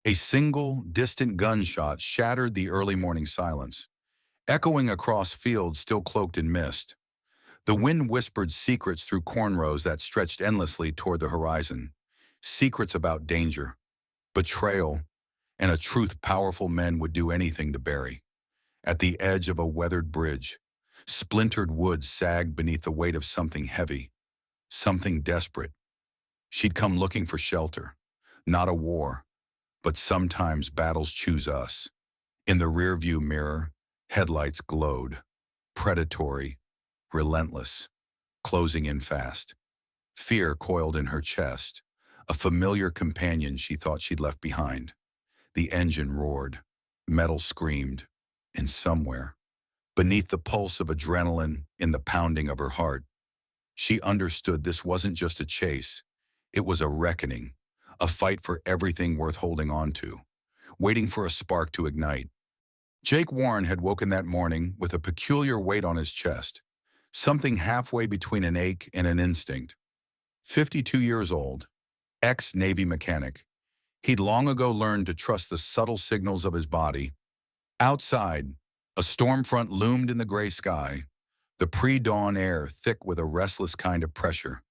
A single, distant gunshot shattered the early morning silence, echoing across fields still cloaked in mist. The wind whispered secrets through cornrows that stretched endlessly toward the horizon. Secrets about danger, betrayal, and a truth powerful men would do anything to bury. At the edge of a weathered bridge, splintered wood sagged beneath the weight of something heavy, something desperate. She'd come looking for shelter, not a war, but sometimes battles choose us. In the rearview mirror, headlights glowed, predatory, relentless, closing in fast. Fear coiled in her chest, a familiar companion she thought she'd left behind. The engine roared, metal screamed, and somewhere, beneath the pulse of adrenaline in the pounding of her heart, she understood this wasn't just a chase, it was a reckoning, a fight for everything worth holding on to, waiting for a spark to ignite. Jake Warren had woken that morning with a peculiar weight on his chest, something halfway between an ache and an instinct. 52 years old, ex-Navy mechanic, he'd long ago learned to trust the subtle signals of his body. Outside, a storm front loomed in the gray sky, the pre-dawn air thick with a restless kind of pressure.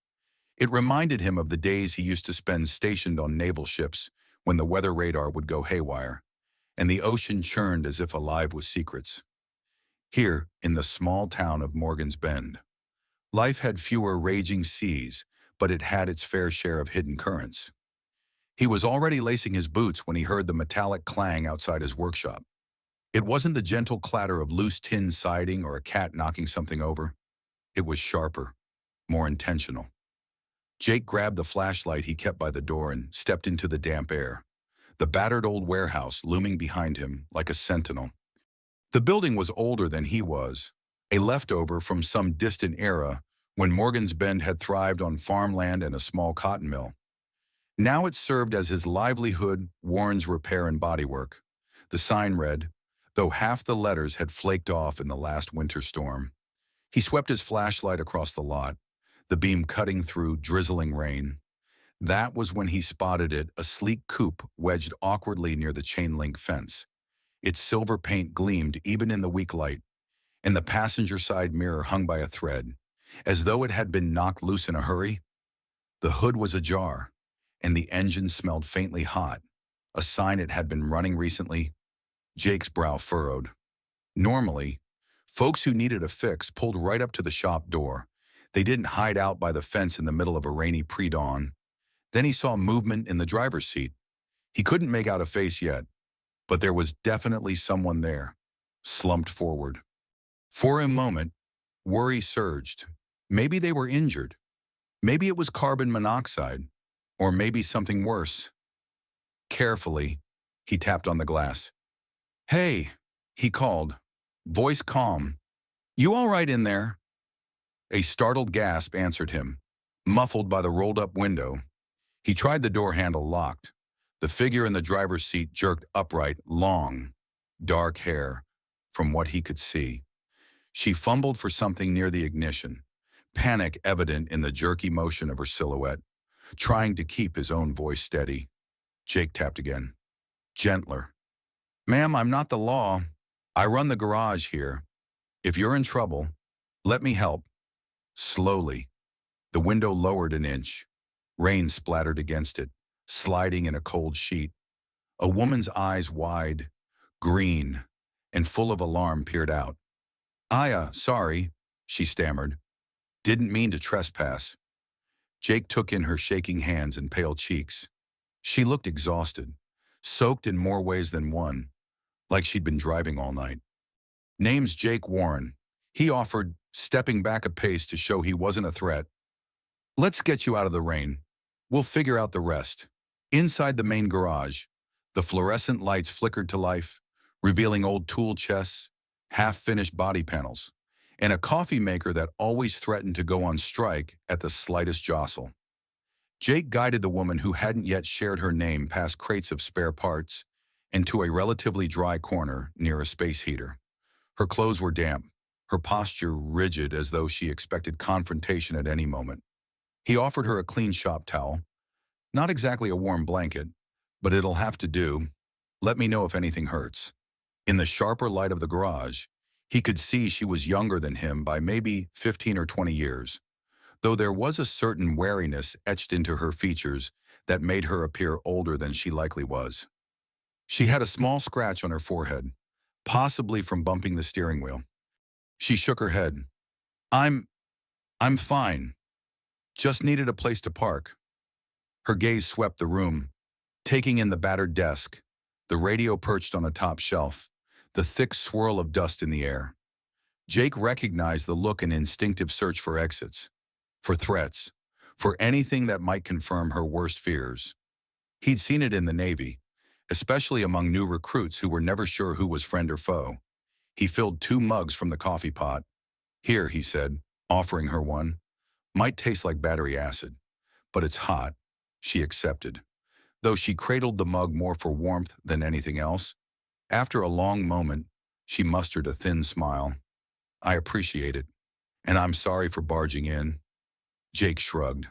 It reminded him of the days he used to spend stationed on naval ships when the weather radar would go haywire, and the ocean churned as if alive with secrets. Here, in the small town of Morgan's Bend, life had fewer raging seas, but it had its fair share of hidden currents. He was already lacing his boots when he heard the metallic clang outside his workshop. It wasn't the gentle clatter of loose tin siding or a cat knocking something over. It was sharper, more intentional. Jake grabbed the flashlight he kept by the door and stepped into the damp air, the battered old warehouse looming behind him like a sentinel. The building was older than he was, a leftover from some distant era when Morgan's Bend had thrived on farmland and a small cotton mill. Now it served as his livelihood, Warren's Repair and Bodywork. The sign read, though half the letters had flaked off in the last winter storm. He swept his flashlight across the lot, the beam cutting through drizzling rain. That was when he spotted it, a sleek coupe wedged awkwardly near the chain-link fence. Its silver paint gleamed even in the weak light, and the passenger side mirror hung by a thread, as though it had been knocked loose in a hurry. The hood was ajar, and the engine smelled faintly hot, a sign it had been running recently. Jake's brow furrowed. Normally, folks who needed a fix pulled right up to the shop door. They didn't hide out by the fence in the middle of a rainy pre-dawn. Then he saw movement in the driver's seat. He couldn't make out a face yet, but there was definitely someone there, slumped forward. For a moment, worry surged. Maybe they were injured. Maybe it was carbon monoxide, or maybe something worse. Carefully, he tapped on the glass. "Hey," he called, voice calm. "You all right in there?" A startled gasp answered him, muffled by the rolled-up window. He tried the door handle locked. The figure in the driver's seat jerked upright, long, dark hair, from what he could see. She fumbled for something near the ignition, panic evident in the jerky motion of her silhouette, trying to keep his own voice steady. Jake tapped again. Gentler. "Ma'am, I'm not the law. I run the garage here. If you're in trouble, let me help." Slowly, the window lowered an inch. Rain splattered against it, sliding in a cold sheet. A woman's eyes wide, green, and full of alarm peered out. Sorry," she stammered. "Didn't mean to trespass." Jake took in her shaking hands and pale cheeks. She looked exhausted, soaked in more ways than one, like she'd been driving all night. "Name's Jake Warren," he offered, stepping back a pace to show he wasn't a threat. "Let's get you out of the rain. We'll figure out the rest." Inside the main garage, the fluorescent lights flickered to life, revealing old tool chests, half-finished body panels, and a coffee maker that always threatened to go on strike at the slightest jostle. Jake guided the woman who hadn't yet shared her name past crates of spare parts and to a relatively dry corner near a space heater. Her clothes were damp, her posture rigid as though she expected confrontation at any moment. He offered her a clean shop towel, not exactly a warm blanket, but it'll have to do. Let me know if anything hurts. In the sharper light of the garage, he could see she was younger than him by maybe 15 or 20 years, though there was a certain wariness etched into her features that made her appear older than she likely was. She had a small scratch on her forehead, possibly from bumping the steering wheel. She shook her head. I'm, I'm fine. Just needed a place to park. Her gaze swept the room, taking in the battered desk, the radio perched on a top shelf, the thick swirl of dust in the air. Jake recognized the look and instinctive search for exits, for threats, for anything that might confirm her worst fears. He'd seen it in the Navy, especially among new recruits who were never sure who was friend or foe. He filled 2 mugs from the coffee pot. Here, he said, offering her one. Might taste like battery acid, but it's hot. She accepted, though she cradled the mug more for warmth than anything else. After a long moment, she mustered a thin smile. I appreciate it, and I'm sorry for barging in. Jake shrugged.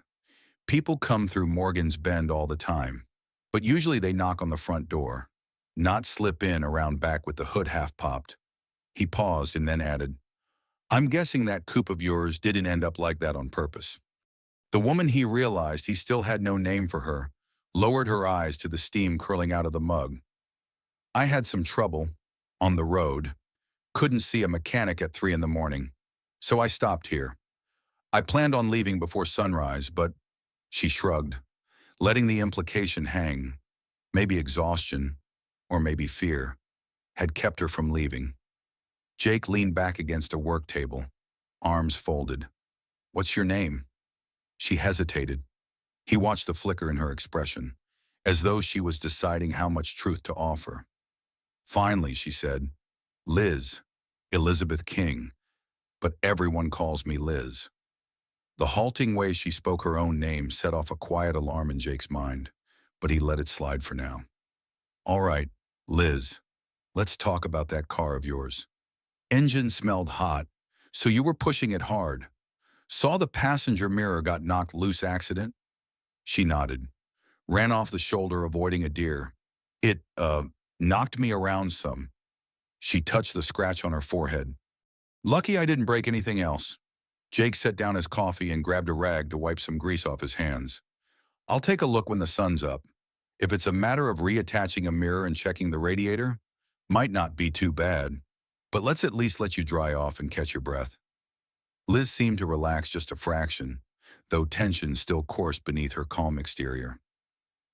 People come through Morgan's Bend all the time, but usually they knock on the front door, not slip in around back with the hood half popped. He paused and then added, I'm guessing that coupe of yours didn't end up like that on purpose. The woman, he realized he still had no name for her, lowered her eyes to the steam curling out of the mug. I had some trouble on the road. Couldn't see a mechanic at 3 in the morning, so I stopped here. I planned on leaving before sunrise, but she shrugged, letting the implication hang. Maybe exhaustion, or maybe fear, had kept her from leaving. Jake leaned back against a work table, arms folded. What's your name? She hesitated. He watched the flicker in her expression, as though she was deciding how much truth to offer. Finally, she said, Liz, Elizabeth King, but everyone calls me Liz. The halting way she spoke her own name set off a quiet alarm in Jake's mind, but he let it slide for now. All right, Liz, let's talk about that car of yours. Engine smelled hot, so you were pushing it hard. Saw the passenger mirror got knocked loose accident? She nodded, ran off the shoulder avoiding a deer. It, knocked me around some. She touched the scratch on her forehead. Lucky I didn't break anything else. Jake set down his coffee and grabbed a rag to wipe some grease off his hands. I'll take a look when the sun's up. If it's a matter of reattaching a mirror and checking the radiator, might not be too bad. But let's at least let you dry off and catch your breath. Liz seemed to relax just a fraction, though tension still coursed beneath her calm exterior.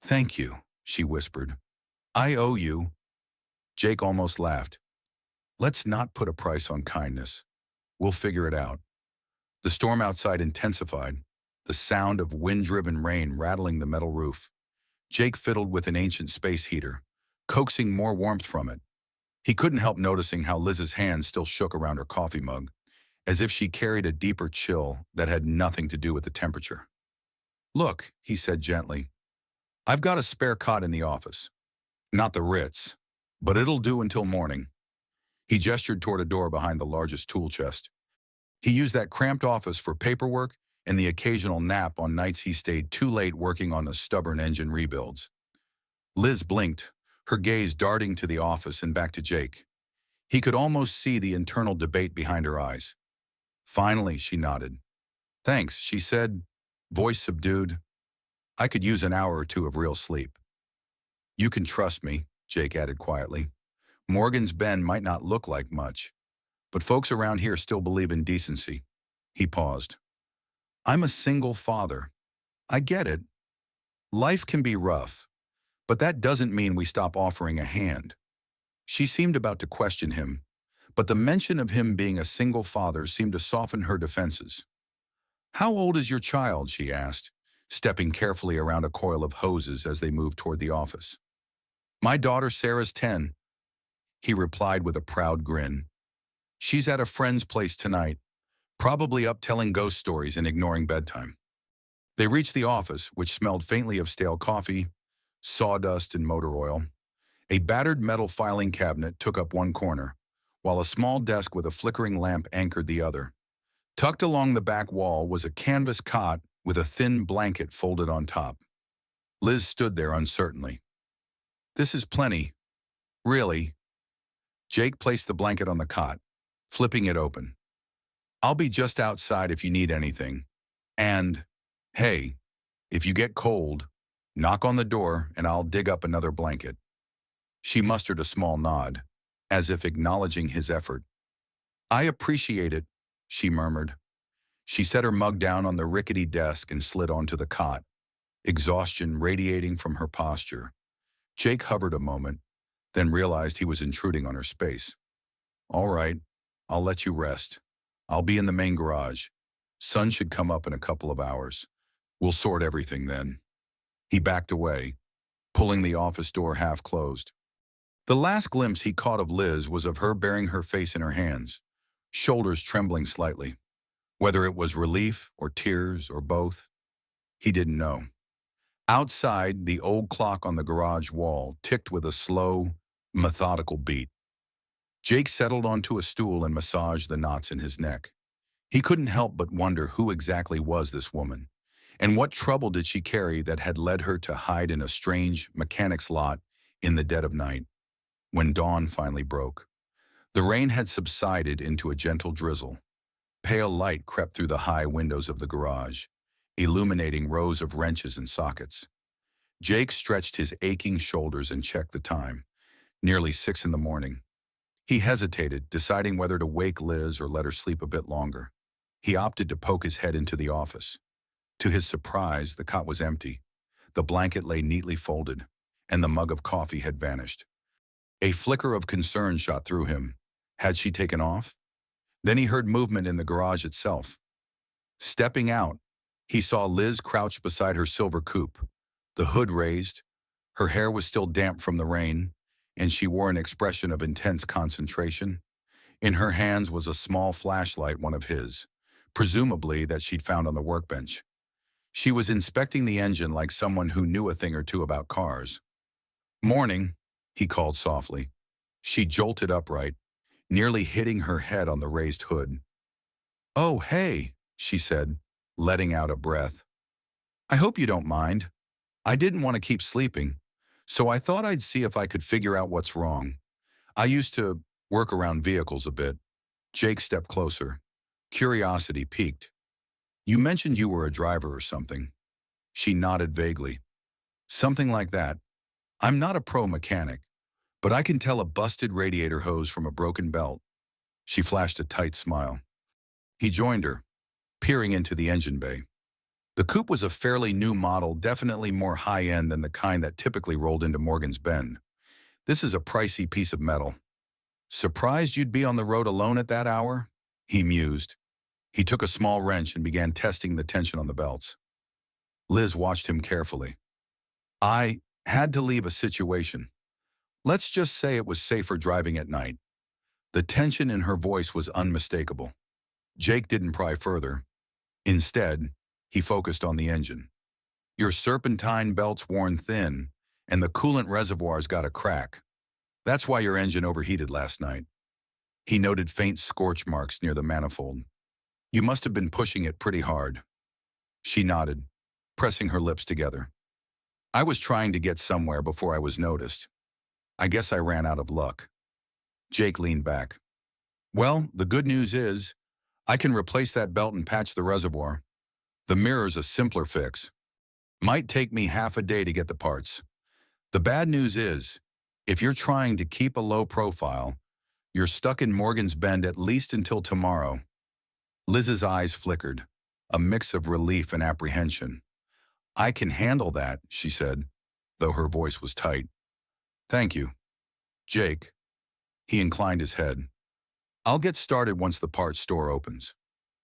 Thank you, she whispered. I owe you. Jake almost laughed. Let's not put a price on kindness. We'll figure it out. The storm outside intensified, the sound of wind-driven rain rattling the metal roof. Jake fiddled with an ancient space heater, coaxing more warmth from it. He couldn't help noticing how Liz's hands still shook around her coffee mug, as if she carried a deeper chill that had nothing to do with the temperature. Look, he said gently, I've got a spare cot in the office. Not the Ritz, but it'll do until morning. He gestured toward a door behind the largest tool chest. He used that cramped office for paperwork and the occasional nap on nights he stayed too late working on the stubborn engine rebuilds. Liz blinked, her gaze darting to the office and back to Jake. He could almost see the internal debate behind her eyes. Finally, she nodded. Thanks, she said, voice subdued. I could use an hour or 2 of real sleep. You can trust me, Jake added quietly. Morgan's Bend might not look like much, but folks around here still believe in decency. He paused. I'm a single father. I get it. Life can be rough, but that doesn't mean we stop offering a hand. She seemed about to question him, but the mention of him being a single father seemed to soften her defenses. How old is your child? She asked, stepping carefully around a coil of hoses as they moved toward the office. My daughter Sarah's 10, he replied with a proud grin. She's at a friend's place tonight, probably up telling ghost stories and ignoring bedtime. They reached the office, which smelled faintly of stale coffee, sawdust, and motor oil. A battered metal filing cabinet took up one corner, while a small desk with a flickering lamp anchored the other. Tucked along the back wall was a canvas cot with a thin blanket folded on top. Liz stood there uncertainly. This is plenty. Really? Jake placed the blanket on the cot, flipping it open. I'll be just outside if you need anything. And, hey, if you get cold, knock on the door and I'll dig up another blanket. She mustered a small nod, as if acknowledging his effort. I appreciate it, she murmured. She set her mug down on the rickety desk and slid onto the cot, exhaustion radiating from her posture. Jake hovered a moment, then realized he was intruding on her space. All right, I'll let you rest. I'll be in the main garage. Sun should come up in a couple of hours. We'll sort everything then. He backed away, pulling the office door half closed. The last glimpse he caught of Liz was of her burying her face in her hands, shoulders trembling slightly. Whether it was relief or tears or both, he didn't know. Outside, the old clock on the garage wall ticked with a slow, methodical beat. Jake settled onto a stool and massaged the knots in his neck. He couldn't help but wonder who exactly was this woman, and what trouble did she carry that had led her to hide in a strange mechanic's lot in the dead of night. When dawn finally broke, the rain had subsided into a gentle drizzle. Pale light crept through the high windows of the garage, illuminating rows of wrenches and sockets. Jake stretched his aching shoulders and checked the time. Nearly 6 in the morning. He hesitated, deciding whether to wake Liz or let her sleep a bit longer. He opted to poke his head into the office. To his surprise, the cot was empty. The blanket lay neatly folded, and the mug of coffee had vanished. A flicker of concern shot through him. Had she taken off? Then he heard movement in the garage itself. Stepping out, he saw Liz crouched beside her silver coupe, the hood raised. Her hair was still damp from the rain, and she wore an expression of intense concentration. In her hands was a small flashlight, one of his, presumably that she'd found on the workbench. She was inspecting the engine like someone who knew a thing or two about cars. "Morning," he called softly. She jolted upright, nearly hitting her head on the raised hood. "Oh, hey," she said, letting out a breath. "I hope you don't mind. I didn't want to keep sleeping, so I thought I'd see if I could figure out what's wrong. I used to work around vehicles a bit." Jake stepped closer. Curiosity piqued. "You mentioned you were a driver or something." She nodded vaguely. "Something like that. I'm not a pro mechanic, but I can tell a busted radiator hose from a broken belt." She flashed a tight smile. He joined her, peering into the engine bay. The coupe was a fairly new model, definitely more high-end than the kind that typically rolled into Morgan's Bend. "This is a pricey piece of metal." "Surprised you'd be on the road alone at that hour?" he mused. He took a small wrench and began testing the tension on the belts. Liz watched him carefully. "I had to leave a situation. Let's just say it was safer driving at night." The tension in her voice was unmistakable. Jake didn't pry further. Instead, he focused on the engine. "Your serpentine belt's worn thin, and the coolant reservoir's got a crack. That's why your engine overheated last night." He noted faint scorch marks near the manifold. "You must have been pushing it pretty hard." She nodded, pressing her lips together. "I was trying to get somewhere before I was noticed. I guess I ran out of luck." Jake leaned back. "Well, the good news is, I can replace that belt and patch the reservoir. The mirror's a simpler fix. Might take me half a day to get the parts. The bad news is, if you're trying to keep a low profile, you're stuck in Morgan's Bend at least until tomorrow." Liz's eyes flickered, a mix of relief and apprehension. "I can handle that," she said, though her voice was tight. "Thank you." "Jake." He inclined his head. "I'll get started once the parts store opens.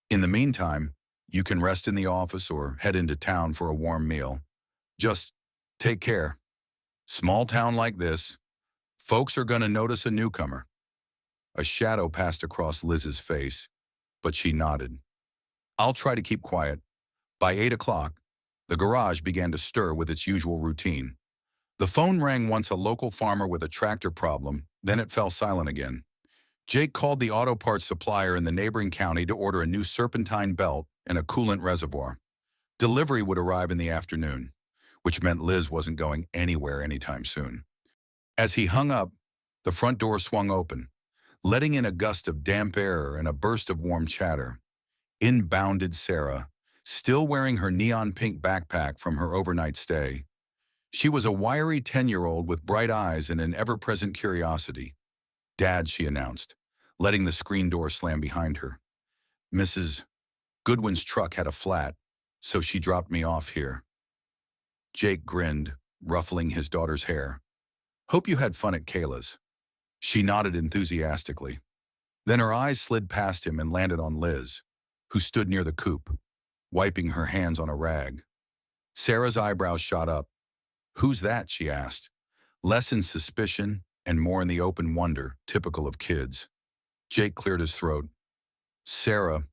In the meantime, you can rest in the office or head into town for a warm meal. Just take care. Small town like this, folks are gonna notice a newcomer." A shadow passed across Liz's face, but she nodded. "I'll try to keep quiet." By 8 o'clock, the garage began to stir with its usual routine. The phone rang once, a local farmer with a tractor problem, then it fell silent again. Jake called the auto parts supplier in the neighboring county to order a new serpentine belt and a coolant reservoir. Delivery would arrive in the afternoon, which meant Liz wasn't going anywhere anytime soon. As he hung up, the front door swung open, letting in a gust of damp air and a burst of warm chatter. In bounded Sarah, still wearing her neon pink backpack from her overnight stay. She was a wiry 10-year-old with bright eyes and an ever-present curiosity. "Dad," she announced, letting the screen door slam behind her. "Mrs. Goodwin's truck had a flat, so she dropped me off here." Jake grinned, ruffling his daughter's hair. "Hope you had fun at Kayla's." She nodded enthusiastically. Then her eyes slid past him and landed on Liz, who stood near the coupe, wiping her hands on a rag. Sarah's eyebrows shot up. "Who's that?" she asked, less in suspicion and more in the open wonder typical of kids. Jake cleared his throat. "Sarah,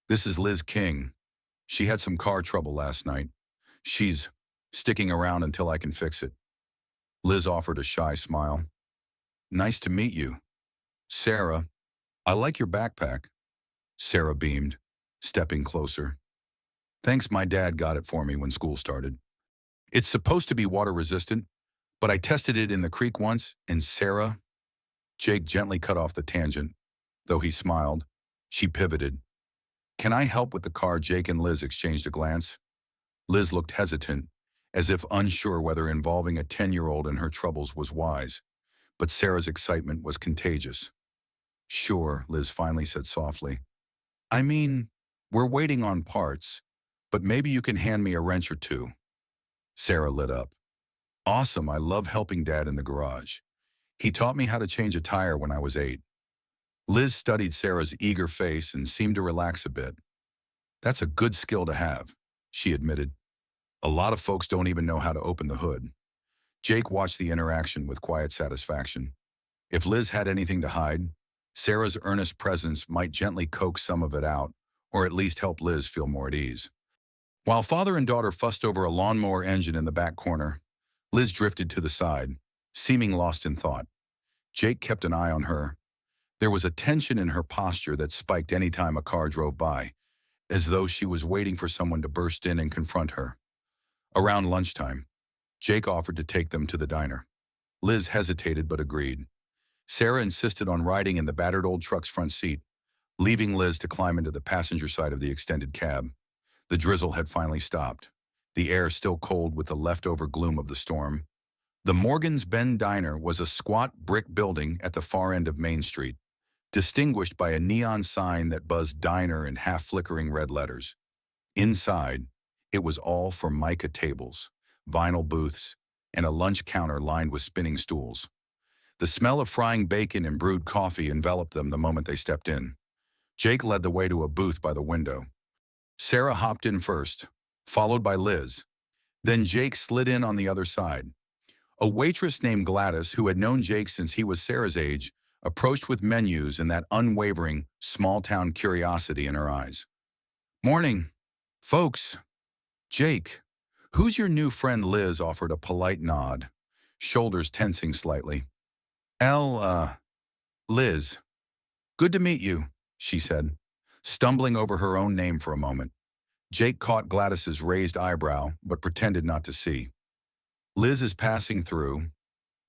this is Liz King. She had some car trouble last night. She's sticking around until I can fix it." Liz offered a shy smile. "Nice to meet you. Sarah, I like your backpack." Sarah beamed, stepping closer. "Thanks, my dad got it for me when school started. It's supposed to be water resistant, but I tested it in the creek once, and Sarah..." Jake gently cut off the tangent. Though he smiled, she pivoted. "Can I help with the car?" Jake and Liz exchanged a glance. Liz looked hesitant, as if unsure whether involving a 10-year-old in her troubles was wise, but Sarah's excitement was contagious. "Sure," Liz finally said softly. "I mean, we're waiting on parts, but maybe you can hand me a wrench or two." Sarah lit up. "Awesome, I love helping Dad in the garage. He taught me how to change a tire when I was 8. Liz studied Sarah's eager face and seemed to relax a bit. "That's a good skill to have," she admitted. "A lot of folks don't even know how to open the hood." Jake watched the interaction with quiet satisfaction. If Liz had anything to hide, Sarah's earnest presence might gently coax some of it out, or at least help Liz feel more at ease. While father and daughter fussed over a lawnmower engine in the back corner, Liz drifted to the side, seeming lost in thought. Jake kept an eye on her. There was a tension in her posture that spiked any time a car drove by, as though she was waiting for someone to burst in and confront her. Around lunchtime, Jake offered to take them to the diner. Liz hesitated but agreed. Sarah insisted on riding in the battered old truck's front seat, leaving Liz to climb into the passenger side of the extended cab. The drizzle had finally stopped, the air still cold with the leftover gloom of the storm. The Morgan's Bend Diner was a squat brick building at the far end of Main Street, distinguished by a neon sign that buzzed diner in half-flickering red letters. Inside, it was all formica tables, vinyl booths, and a lunch counter lined with spinning stools. The smell of frying bacon and brewed coffee enveloped them the moment they stepped in. Jake led the way to a booth by the window. Sarah hopped in first, followed by Liz. Then Jake slid in on the other side. A waitress named Gladys, who had known Jake since he was Sarah's age, approached with menus and that unwavering, small-town curiosity in her eyes. "Morning, folks. Jake, who's your new friend?" Liz offered a polite nod, shoulders tensing slightly. Liz. "Good to meet you," she said, stumbling over her own name for a moment. Jake caught Gladys's raised eyebrow, but pretended not to see. "Liz is passing through.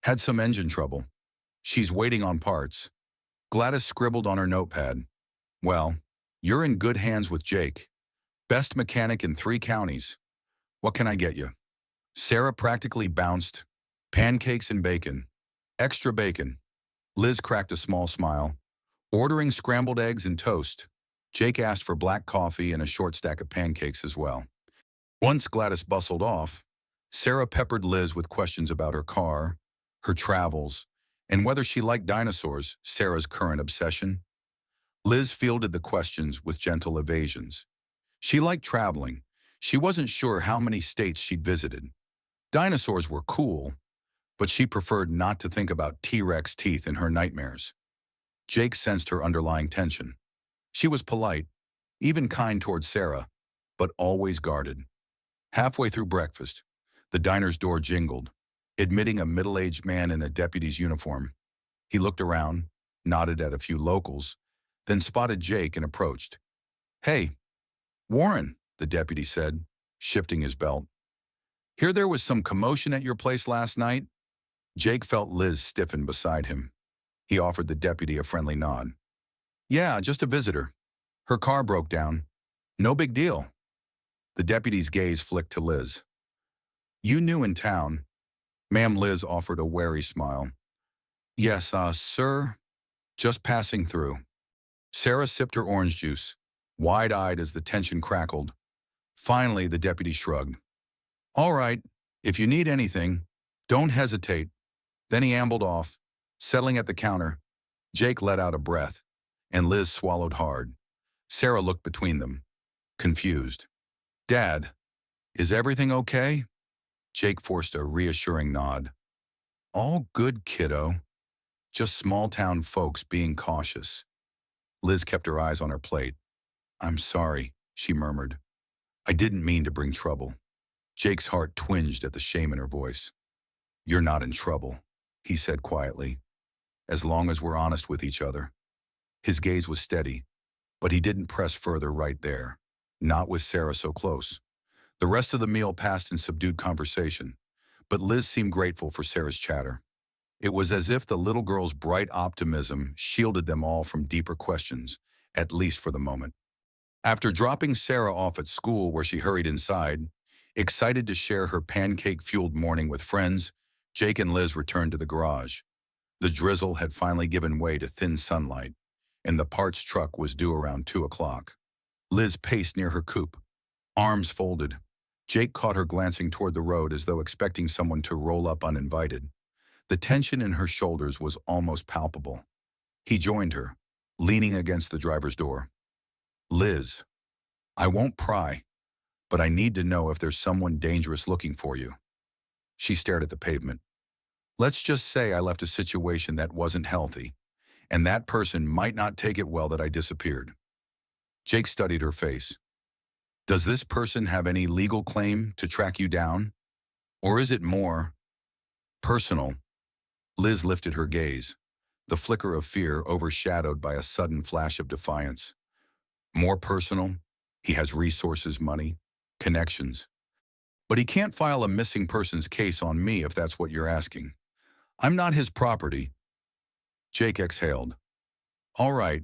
Had some engine trouble. She's waiting on parts." Gladys scribbled on her notepad. "Well, you're in good hands with Jake. Best mechanic in 3 counties. What can I get you?" Sarah practically bounced. "Pancakes and bacon. Extra bacon." Liz cracked a small smile. Ordering scrambled eggs and toast. Jake asked for black coffee and a short stack of pancakes as well. Once Gladys bustled off, Sarah peppered Liz with questions about her car, her travels, and whether she liked dinosaurs, Sarah's current obsession. Liz fielded the questions with gentle evasions. She liked traveling. She wasn't sure how many states she'd visited. Dinosaurs were cool, but she preferred not to think about T-Rex teeth in her nightmares. Jake sensed her underlying tension. She was polite, even kind towards Sarah, but always guarded. Halfway through breakfast, the diner's door jingled, admitting a middle-aged man in a deputy's uniform. He looked around, nodded at a few locals, then spotted Jake and approached. "Hey, Warren," the deputy said, shifting his belt. "Hear there was some commotion at your place last night? Jake felt Liz stiffen beside him. He offered the deputy a friendly nod. Yeah, just a visitor. Her car broke down. No big deal. The deputy's gaze flicked to Liz. You new in town? Ma'am. Liz offered a wary smile. Yes, sir. Just passing through. Sarah sipped her orange juice, wide-eyed as the tension crackled. Finally, the deputy shrugged. All right, if you need anything, don't hesitate. Then he ambled off, settling at the counter. Jake let out a breath, and Liz swallowed hard. Sarah looked between them, confused. Dad, is everything okay? Jake forced a reassuring nod. All good, kiddo. Just small-town folks being cautious. Liz kept her eyes on her plate. I'm sorry, she murmured. I didn't mean to bring trouble. Jake's heart twinged at the shame in her voice. You're not in trouble, he said quietly, as long as we're honest with each other. His gaze was steady, but he didn't press further right there, not with Sarah so close. The rest of the meal passed in subdued conversation, but Liz seemed grateful for Sarah's chatter. It was as if the little girl's bright optimism shielded them all from deeper questions, at least for the moment. After dropping Sarah off at school where she hurried inside, excited to share her pancake-fueled morning with friends, Jake and Liz returned to the garage. The drizzle had finally given way to thin sunlight, and the parts truck was due around 2 o'clock. Liz paced near her coupe, arms folded. Jake caught her glancing toward the road as though expecting someone to roll up uninvited. The tension in her shoulders was almost palpable. He joined her, leaning against the driver's door. Liz, I won't pry, but I need to know if there's someone dangerous looking for you. She stared at the pavement. Let's just say I left a situation that wasn't healthy, and that person might not take it well that I disappeared. Jake studied her face. Does this person have any legal claim to track you down? Or is it more personal? Liz lifted her gaze, the flicker of fear overshadowed by a sudden flash of defiance. More personal? He has resources, money, connections. But he can't file a missing persons case on me if that's what you're asking. I'm not his property. Jake exhaled. All right,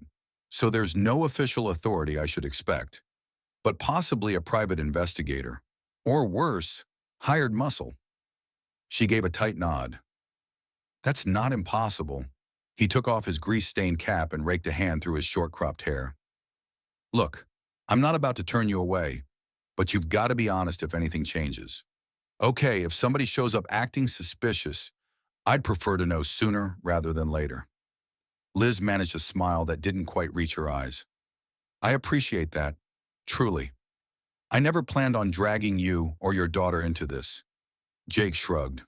so there's no official authority I should expect, but possibly a private investigator, or worse, hired muscle. She gave a tight nod. That's not impossible. He took off his grease-stained cap and raked a hand through his short-cropped hair. Look, I'm not about to turn you away, but you've got to be honest if anything changes. Okay, if somebody shows up acting suspicious, I'd prefer to know sooner rather than later. Liz managed a smile that didn't quite reach her eyes. I appreciate that, truly. I never planned on dragging you or your daughter into this. Jake shrugged.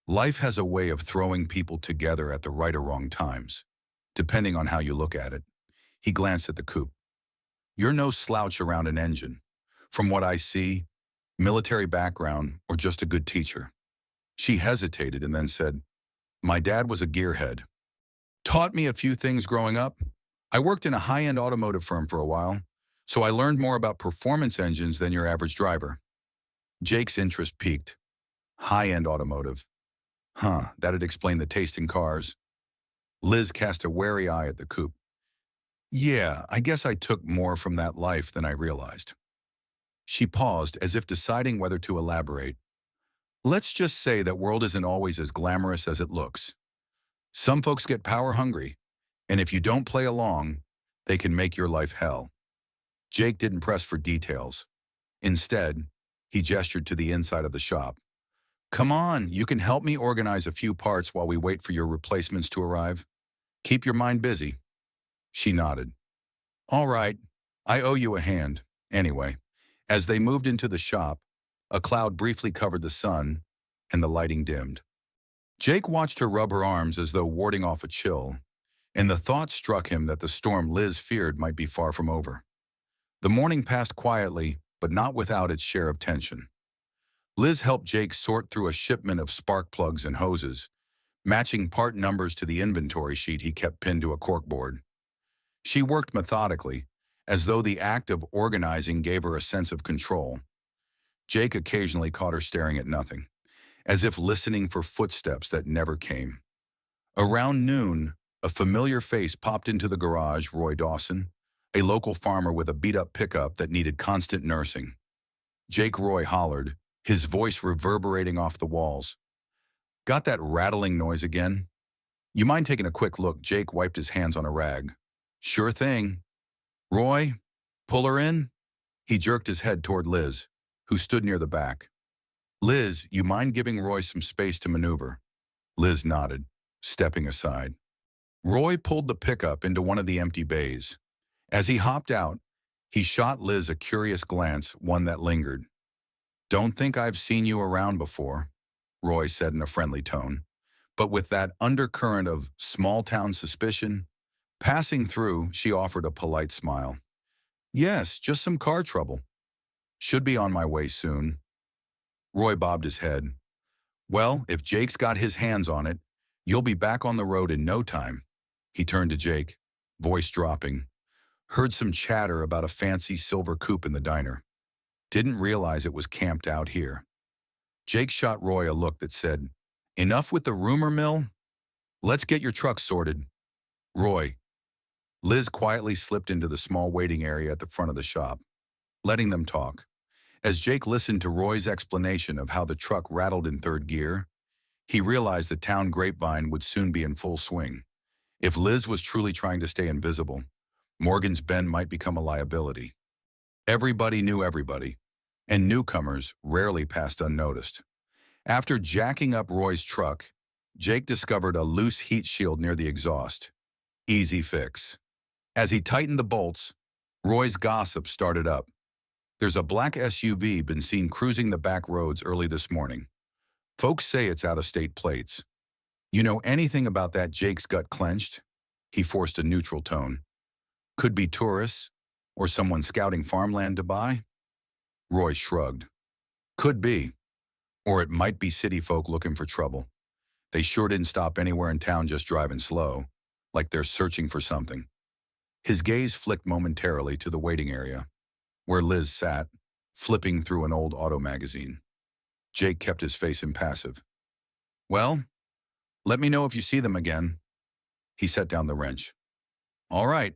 Life has a way of throwing people together at the right or wrong times, depending on how you look at it. He glanced at the coupe. You're no slouch around an engine. From what I see, military background or just a good teacher. She hesitated and then said, My dad was a gearhead. Taught me a few things growing up. I worked in a high-end automotive firm for a while, so I learned more about performance engines than your average driver. Jake's interest piqued. High-end automotive. That'd explain the taste in cars. Liz cast a wary eye at the coupe. Yeah, I guess I took more from that life than I realized. She paused as if deciding whether to elaborate. Let's just say that world isn't always as glamorous as it looks. Some folks get power hungry, and if you don't play along, they can make your life hell. Jake didn't press for details. Instead, he gestured to the inside of the shop. Come on, you can help me organize a few parts while we wait for your replacements to arrive. Keep your mind busy. She nodded. All right, I owe you a hand. Anyway, as they moved into the shop, a cloud briefly covered the sun, and the lighting dimmed. Jake watched her rub her arms as though warding off a chill, and the thought struck him that the storm Liz feared might be far from over. The morning passed quietly, but not without its share of tension. Liz helped Jake sort through a shipment of spark plugs and hoses, matching part numbers to the inventory sheet he kept pinned to a corkboard. She worked methodically, as though the act of organizing gave her a sense of control. Jake occasionally caught her staring at nothing, as if listening for footsteps that never came. Around noon, a familiar face popped into the garage. Roy Dawson, a local farmer with a beat-up pickup that needed constant nursing. Jake, Roy hollered, his voice reverberating off the walls. Got that rattling noise again? You mind taking a quick look? Jake wiped his hands on a rag. Sure thing. Roy, pull her in? He jerked his head toward Liz, who stood near the back. Liz, you mind giving Roy some space to maneuver? Liz nodded, stepping aside. Roy pulled the pickup into one of the empty bays. As he hopped out, he shot Liz a curious glance, one that lingered. Don't think I've seen you around before, Roy said in a friendly tone, but with that undercurrent of small-town suspicion. Passing through, she offered a polite smile. Yes, just some car trouble. Should be on my way soon. Roy bobbed his head. Well, if Jake's got his hands on it, you'll be back on the road in no time. He turned to Jake, voice dropping. Heard some chatter about a fancy silver coupe in the diner. Didn't realize it was camped out here. Jake shot Roy a look that said, Enough with the rumor mill? Let's get your truck sorted. Roy. Liz quietly slipped into the small waiting area at the front of the shop, letting them talk. As Jake listened to Roy's explanation of how the truck rattled in third gear, he realized the town grapevine would soon be in full swing. If Liz was truly trying to stay invisible, Morgan's Bend might become a liability. Everybody knew everybody, and newcomers rarely passed unnoticed. After jacking up Roy's truck, Jake discovered a loose heat shield near the exhaust. Easy fix. As he tightened the bolts, Roy's gossip started up. There's a black SUV been seen cruising the back roads early this morning. Folks say it's out-of-state plates. You know anything about that? Jake's gut clenched. He forced a neutral tone. Could be tourists, or someone scouting farmland to buy? Roy shrugged. Could be. Or it might be city folk looking for trouble. They sure didn't stop anywhere in town just driving slow, like they're searching for something. His gaze flicked momentarily to the waiting area, where Liz sat, flipping through an old auto magazine. Jake kept his face impassive. Well, let me know if you see them again. He set down the wrench. All right.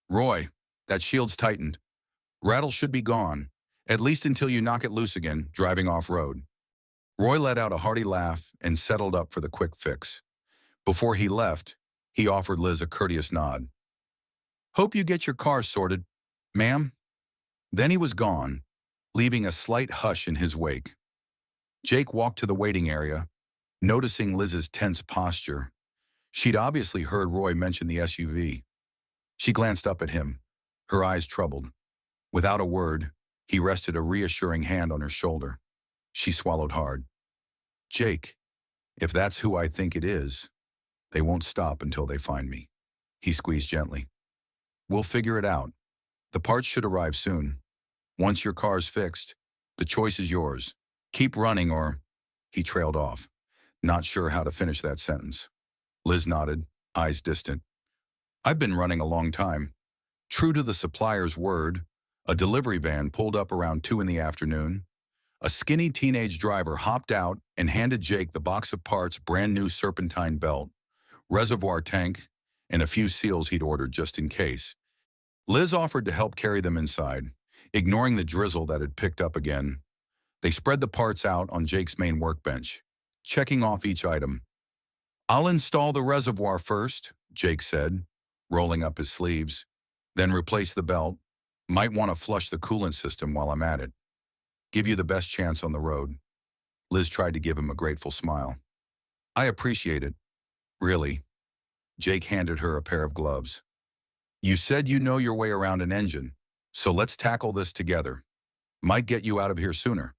Roy, that shield's tightened. Rattle should be gone, at least until you knock it loose again, driving off-road. Roy let out a hearty laugh and settled up for the quick fix. Before he left, he offered Liz a courteous nod. Hope you get your car sorted, ma'am. Then he was gone, leaving a slight hush in his wake. Jake walked to the waiting area, noticing Liz's tense posture. She'd obviously heard Roy mention the SUV. She glanced up at him, her eyes troubled. Without a word, he rested a reassuring hand on her shoulder. She swallowed hard. Jake, if that's who I think it is, they won't stop until they find me. He squeezed gently. We'll figure it out. The parts should arrive soon. Once your car's fixed, the choice is yours. Keep running or... He trailed off, not sure how to finish that sentence. Liz nodded, eyes distant. I've been running a long time. True to the supplier's word, a delivery van pulled up around 2 in the afternoon. A skinny teenage driver hopped out and handed Jake the box of parts, brand new serpentine belt, reservoir tank, and a few seals he'd ordered just in case. Liz offered to help carry them inside, ignoring the drizzle that had picked up again. They spread the parts out on Jake's main workbench, checking off each item. I'll install the reservoir first, Jake said, rolling up his sleeves. Then replace the belt. Might want to flush the coolant system while I'm at it. Give you the best chance on the road. Liz tried to give him a grateful smile. I appreciate it. Really. Jake handed her a pair of gloves. You said you know your way around an engine, so let's tackle this together. Might get you out of here sooner.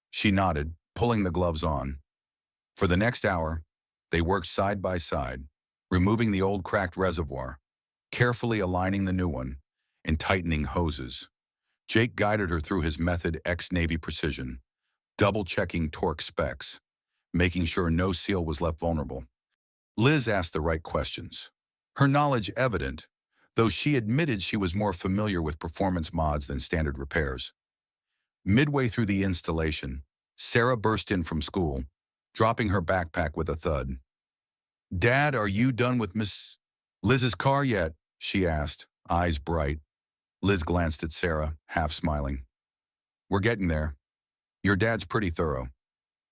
She nodded, pulling the gloves on. For the next hour, they worked side by side, removing the old cracked reservoir, carefully aligning the new one, and tightening hoses. Jake guided her through his method ex-Navy precision, double-checking torque specs, making sure no seal was left vulnerable. Liz asked the right questions, her knowledge evident, though she admitted she was more familiar with performance mods than standard repairs. Midway through the installation, Sarah burst in from school, dropping her backpack with a thud. "Dad, are you done with Miss Liz's car yet?" she asked, eyes bright. Liz glanced at Sarah, half smiling. "We're getting there. Your dad's pretty thorough."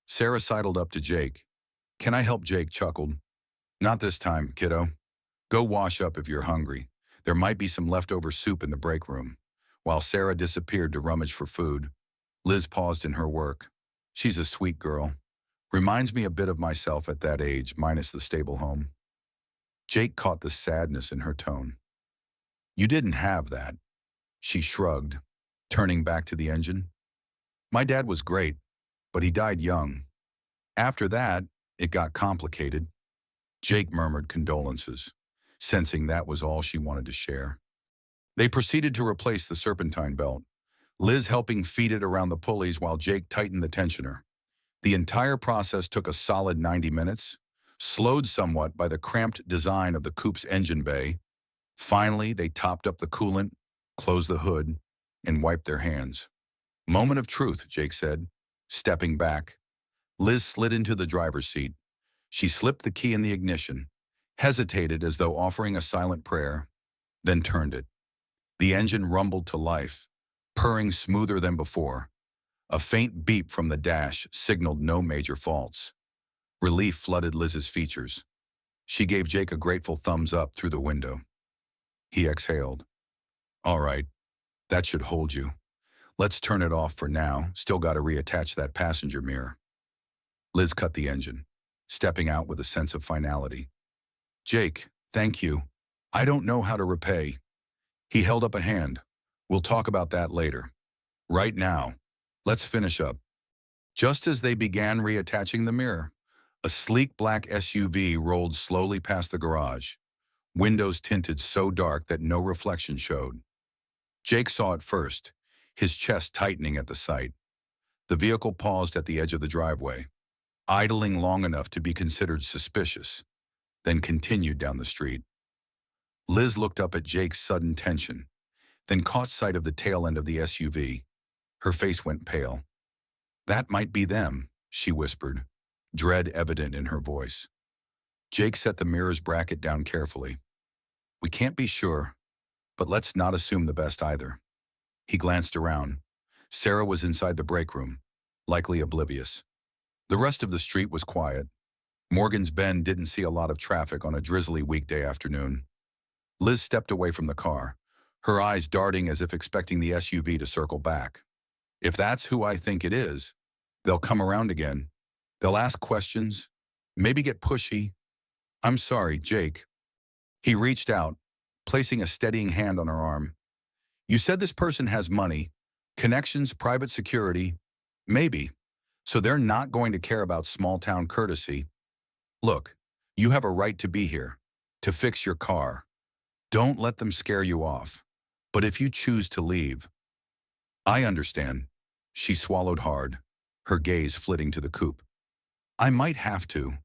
Sarah sidled up to Jake. "Can I help?" Jake chuckled. "Not this time, kiddo. Go wash up if you're hungry. There might be some leftover soup in the break room." While Sarah disappeared to rummage for food, Liz paused in her work. "She's a sweet girl. Reminds me a bit of myself at that age, minus the stable home." Jake caught the sadness in her tone. "You didn't have that." She shrugged, turning back to the engine. "My dad was great, but he died young. After that, it got complicated." Jake murmured condolences, sensing that was all she wanted to share. They proceeded to replace the serpentine belt, Liz helping feed it around the pulleys while Jake tightened the tensioner. The entire process took a solid 90 minutes, slowed somewhat by the cramped design of the coupe's engine bay. Finally, they topped up the coolant, closed the hood, and wiped their hands. "Moment of truth," Jake said, stepping back. Liz slid into the driver's seat. She slipped the key in the ignition, hesitated as though offering a silent prayer, then turned it. The engine rumbled to life, purring smoother than before. A faint beep from the dash signaled no major faults. Relief flooded Liz's features. She gave Jake a grateful thumbs up through the window. He exhaled. "All right, that should hold you. Let's turn it off for now. Still got to reattach that passenger mirror." Liz cut the engine, stepping out with a sense of finality. "Jake, thank you. I don't know how to repay." He held up a hand. "We'll talk about that later. Right now, let's finish up." Just as they began reattaching the mirror, a sleek black SUV rolled slowly past the garage, windows tinted so dark that no reflection showed. Jake saw it first, his chest tightening at the sight. The vehicle paused at the edge of the driveway, idling long enough to be considered suspicious, then continued down the street. Liz looked up at Jake's sudden tension, then caught sight of the tail end of the SUV. Her face went pale. "That might be them," she whispered, dread evident in her voice. Jake set the mirror's bracket down carefully. "We can't be sure, but let's not assume the best either." He glanced around. Sarah was inside the break room, likely oblivious. The rest of the street was quiet. Morgan's Bend didn't see a lot of traffic on a drizzly weekday afternoon. Liz stepped away from the car, her eyes darting as if expecting the SUV to circle back. "If that's who I think it is, they'll come around again. They'll ask questions, maybe get pushy." "I'm sorry, Jake." He reached out, placing a steadying hand on her arm. "You said this person has money, connections, private security, maybe, so they're not going to care about small-town courtesy. Look, you have a right to be here, to fix your car. Don't let them scare you off. But if you choose to leave—" "I understand." She swallowed hard, her gaze flitting to the coupe. "I might have to.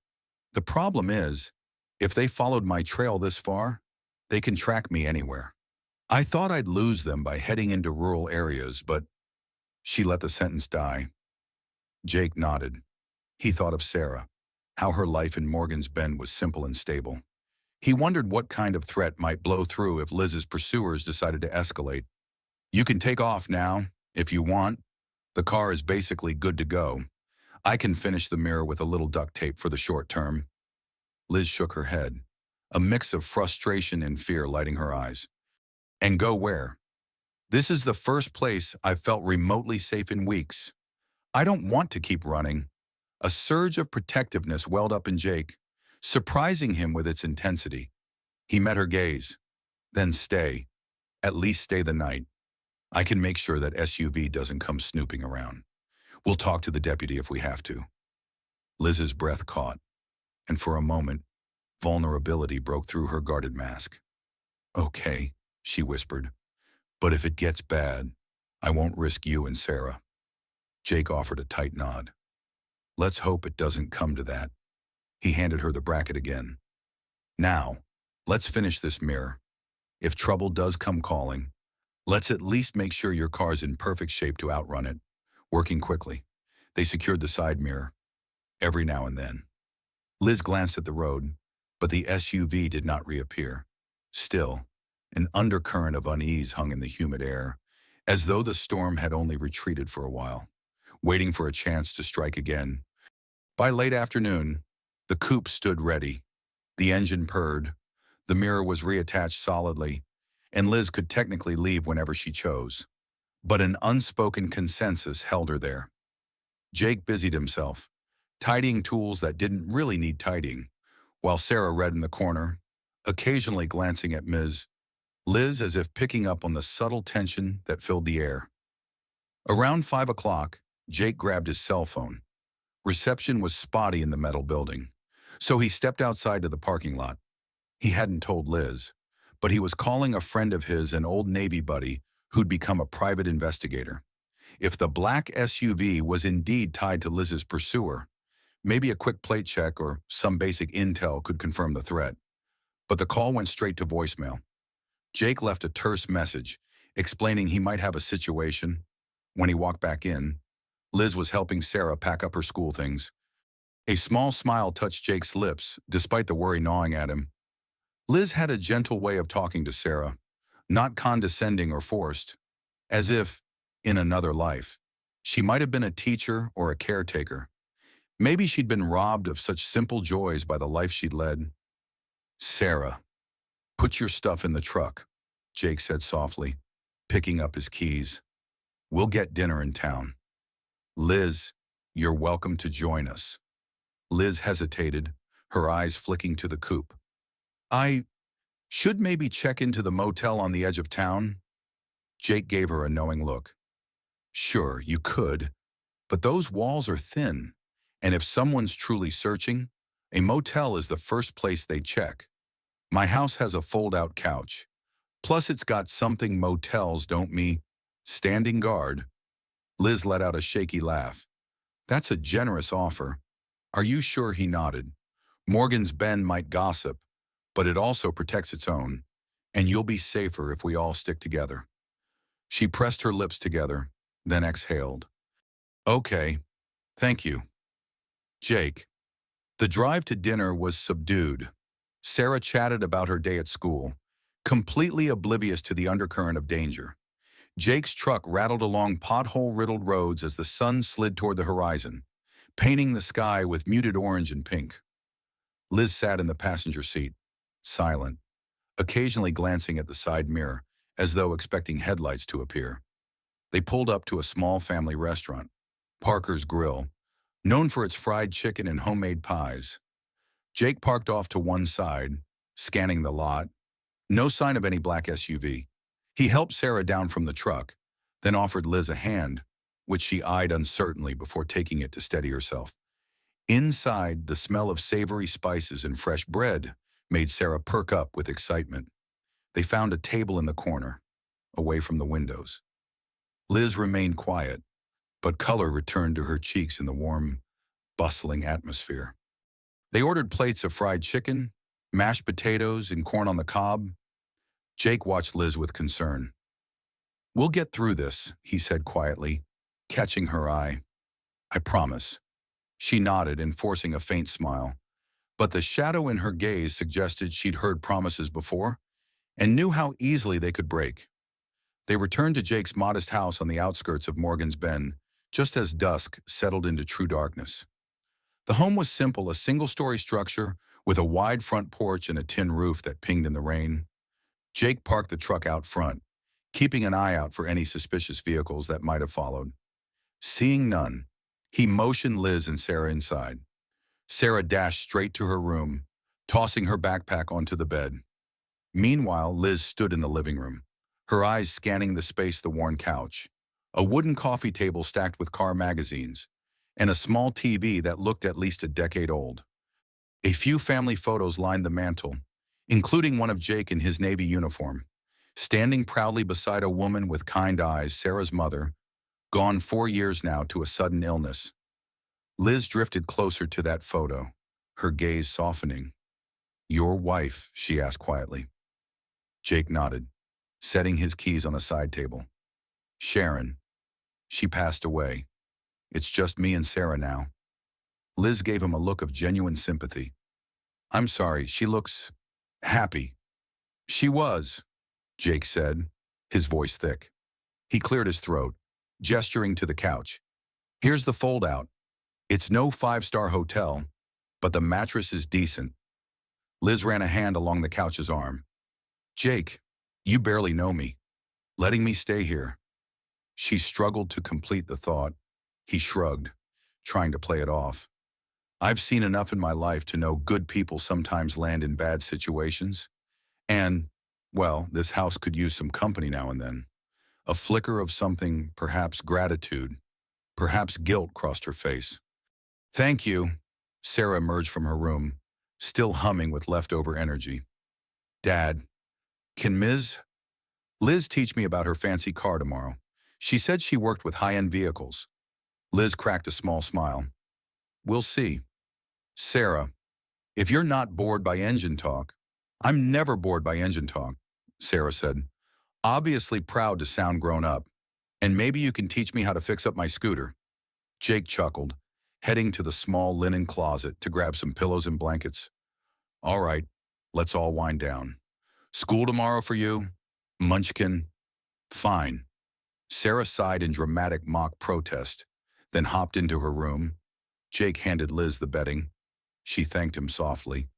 The problem is, if they followed my trail this far, they can track me anywhere. I thought I'd lose them by heading into rural areas, but—" She let the sentence die. Jake nodded. He thought of Sarah, how her life in Morgan's Bend was simple and stable. He wondered what kind of threat might blow through if Liz's pursuers decided to escalate. "You can take off now, if you want. The car is basically good to go. I can finish the mirror with a little duct tape for the short term." Liz shook her head, a mix of frustration and fear lighting her eyes. "And go where? This is the first place I've felt remotely safe in weeks. I don't want to keep running." A surge of protectiveness welled up in Jake, surprising him with its intensity. He met her gaze. "Then stay. At least stay the night. I can make sure that SUV doesn't come snooping around. We'll talk to the deputy if we have to." Liz's breath caught, and for a moment, vulnerability broke through her guarded mask. "Okay," she whispered, "but if it gets bad, I won't risk you and Sarah." Jake offered a tight nod. "Let's hope it doesn't come to that." He handed her the bracket again. "Now, let's finish this mirror. If trouble does come calling, let's at least make sure your car's in perfect shape to outrun it." Working quickly, they secured the side mirror. every now and then. Liz glanced at the road, but the SUV did not reappear. Still, an undercurrent of unease hung in the humid air, as though the storm had only retreated for a while, waiting for a chance to strike again. By late afternoon, the coupe stood ready. The engine purred, the mirror was reattached solidly, and Liz could technically leave whenever she chose. But an unspoken consensus held her there. Jake busied himself, tidying tools that didn't really need tidying, while Sarah read in the corner, occasionally glancing at Ms. Liz as if picking up on the subtle tension that filled the air. Around 5 o'clock, Jake grabbed his cell phone. Reception was spotty in the metal building, so he stepped outside to the parking lot. He hadn't told Liz, but he was calling a friend of his, an old Navy buddy, who'd become a private investigator. If the black SUV was indeed tied to Liz's pursuer, maybe a quick plate check or some basic intel could confirm the threat. But the call went straight to voicemail. Jake left a terse message, explaining he might have a situation. When he walked back in, Liz was helping Sarah pack up her school things. A small smile touched Jake's lips, despite the worry gnawing at him. Liz had a gentle way of talking to Sarah, not condescending or forced, as if, in another life, she might have been a teacher or a caretaker. Maybe she'd been robbed of such simple joys by the life she'd led. "Sarah, put your stuff in the truck," Jake said softly, picking up his keys. "We'll get dinner in town." "Liz, you're welcome to join us." Liz hesitated, her eyes flicking to the coupe. "I should maybe check into the motel on the edge of town." Jake gave her a knowing look. "Sure, you could, but those walls are thin, and if someone's truly searching, a motel is the first place they check. My house has a fold-out couch. Plus it's got something motels don't me, standing guard." Liz let out a shaky laugh. "That's a generous offer." "Are you sure?" He nodded. "Morgan's Bend might gossip, but it also protects its own, and you'll be safer if we all stick together." She pressed her lips together, then exhaled. "Okay, thank you." Jake. The drive to dinner was subdued. Sarah chatted about her day at school, completely oblivious to the undercurrent of danger. Jake's truck rattled along pothole-riddled roads as the sun slid toward the horizon, painting the sky with muted orange and pink. Liz sat in the passenger seat, silent, occasionally glancing at the side mirror, as though expecting headlights to appear. They pulled up to a small family restaurant, Parker's Grill, known for its fried chicken and homemade pies. Jake parked off to one side, scanning the lot. No sign of any black SUV. He helped Sarah down from the truck, then offered Liz a hand, which she eyed uncertainly before taking it to steady herself. Inside, the smell of savory spices and fresh bread made Sarah perk up with excitement. They found a table in the corner, away from the windows. Liz remained quiet, but color returned to her cheeks in the warm, bustling atmosphere. They ordered plates of fried chicken, mashed potatoes, and corn on the cob. Jake watched Liz with concern. "We'll get through this," he said quietly, catching her eye. "I promise." She nodded, enforcing a faint smile, but the shadow in her gaze suggested she'd heard promises before and knew how easily they could break. They returned to Jake's modest house on the outskirts of Morgan's Bend, just as dusk settled into true darkness. The home was simple, a single-story structure with a wide front porch and a tin roof that pinged in the rain. Jake parked the truck out front, keeping an eye out for any suspicious vehicles that might have followed. Seeing none, he motioned Liz and Sarah inside. Sarah dashed straight to her room, tossing her backpack onto the bed. Meanwhile, Liz stood in the living room, her eyes scanning the space, the worn couch, a wooden coffee table stacked with car magazines, and a small TV that looked at least a decade old. A few family photos lined the mantel, including one of Jake in his Navy uniform, standing proudly beside a woman with kind eyes, Sarah's mother, gone 4 years now to a sudden illness. Liz drifted closer to that photo, her gaze softening. "Your wife?" she asked quietly. Jake nodded, setting his keys on a side table. "Sharon. She passed away. It's just me and Sarah now." Liz gave him a look of genuine sympathy. I'm sorry, she looks happy. She was, Jake said, his voice thick. He cleared his throat, gesturing to the couch. Here's the fold-out. It's no five-star hotel, but the mattress is decent. Liz ran a hand along the couch's arm. Jake, you barely know me. Letting me stay here. She struggled to complete the thought. He shrugged, trying to play it off. I've seen enough in my life to know good people sometimes land in bad situations. And, well, this house could use some company now and then. A flicker of something, perhaps gratitude, perhaps guilt crossed her face. Thank you. Sarah emerged from her room, still humming with leftover energy. Dad, can Liz teach me about her fancy car tomorrow? She said she worked with high-end vehicles. Liz cracked a small smile. We'll see. Sarah, if you're not bored by engine talk, I'm never bored by engine talk, Sarah said, obviously proud to sound grown up. And maybe you can teach me how to fix up my scooter. Jake chuckled, heading to the small linen closet to grab some pillows and blankets. All right, let's all wind down. School tomorrow for you, Munchkin? Fine. Sarah sighed in dramatic mock protest, then hopped into her room. Jake handed Liz the bedding. She thanked him softly.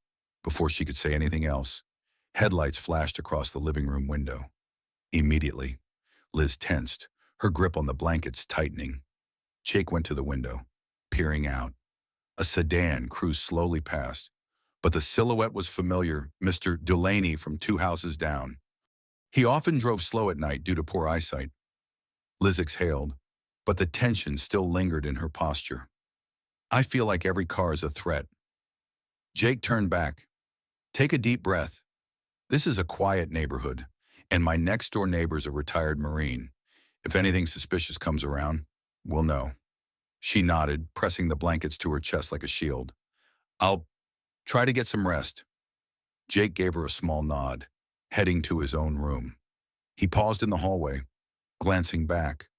Before she could say anything else, headlights flashed across the living room window. Immediately, Liz tensed, her grip on the blankets tightening. Jake went to the window, peering out. A sedan cruised slowly past, but the silhouette was familiar, Mr. Delaney from 2 houses down. He often drove slow at night due to poor eyesight. Liz exhaled, but the tension still lingered in her posture. I feel like every car is a threat. Jake turned back. Take a deep breath. This is a quiet neighborhood, and my next-door neighbor's a retired Marine. If anything suspicious comes around, we'll know. She nodded, pressing the blankets to her chest like a shield. I'll try to get some rest. Jake gave her a small nod, heading to his own room. He paused in the hallway, glancing back.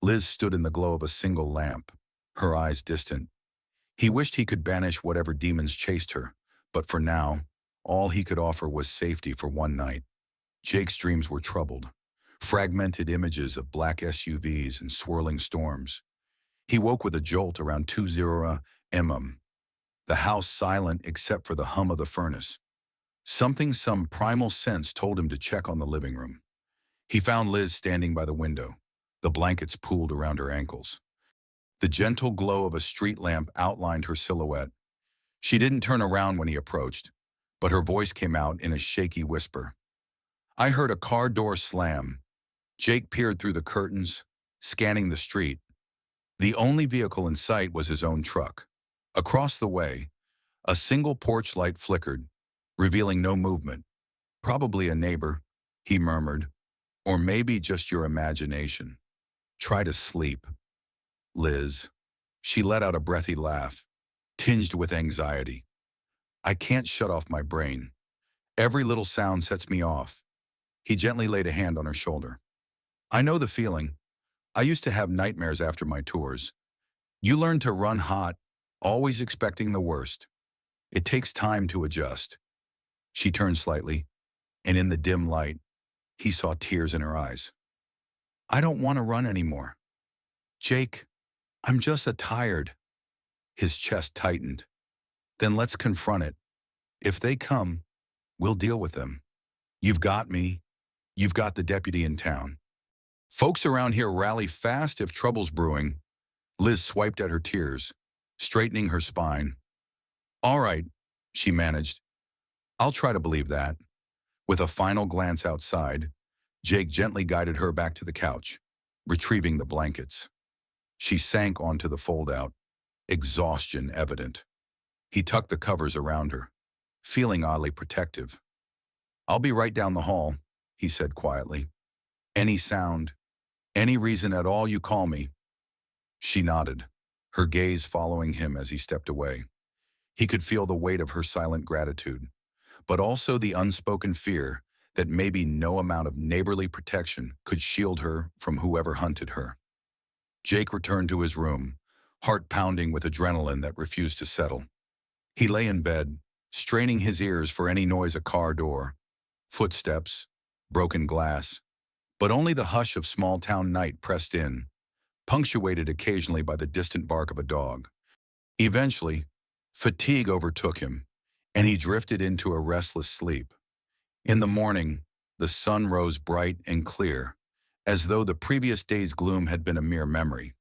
Liz stood in the glow of a single lamp, her eyes distant. He wished he could banish whatever demons chased her, but for now, all he could offer was safety for one night. Jake's dreams were troubled, fragmented images of black SUVs and swirling storms. He woke with a jolt around 2:00 a.m., the house silent except for the hum of the furnace. Some primal sense told him to check on the living room. He found Liz standing by the window, the blankets pooled around her ankles. The gentle glow of a street lamp outlined her silhouette. She didn't turn around when he approached, but her voice came out in a shaky whisper. I heard a car door slam. Jake peered through the curtains, scanning the street. The only vehicle in sight was his own truck. Across the way, a single porch light flickered, revealing no movement. Probably a neighbor, he murmured, or maybe just your imagination. Try to sleep. Liz. She let out a breathy laugh, tinged with anxiety. I can't shut off my brain. Every little sound sets me off. He gently laid a hand on her shoulder. I know the feeling. I used to have nightmares after my tours. You learn to run hot, always expecting the worst. It takes time to adjust. She turned slightly, and in the dim light, he saw tears in her eyes. I don't want to run anymore. Jake, I'm just tired. His chest tightened. Then let's confront it. If they come, we'll deal with them. You've got me. You've got the deputy in town. Folks around here rally fast if trouble's brewing. Liz swiped at her tears, straightening her spine. All right, she managed. I'll try to believe that. With a final glance outside, Jake gently guided her back to the couch, retrieving the blankets. She sank onto the fold-out, exhaustion evident. He tucked the covers around her, feeling oddly protective. I'll be right down the hall, he said quietly. Any sound, any reason at all you call me. She nodded, her gaze following him as he stepped away. He could feel the weight of her silent gratitude, but also the unspoken fear that maybe no amount of neighborly protection could shield her from whoever hunted her. Jake returned to his room, heart pounding with adrenaline that refused to settle. He lay in bed, straining his ears for any noise: a car door, footsteps, broken glass. But only the hush of small-town night pressed in, punctuated occasionally by the distant bark of a dog. Eventually, fatigue overtook him, and he drifted into a restless sleep. In the morning, the sun rose bright and clear, as though the previous day's gloom had been a mere memory.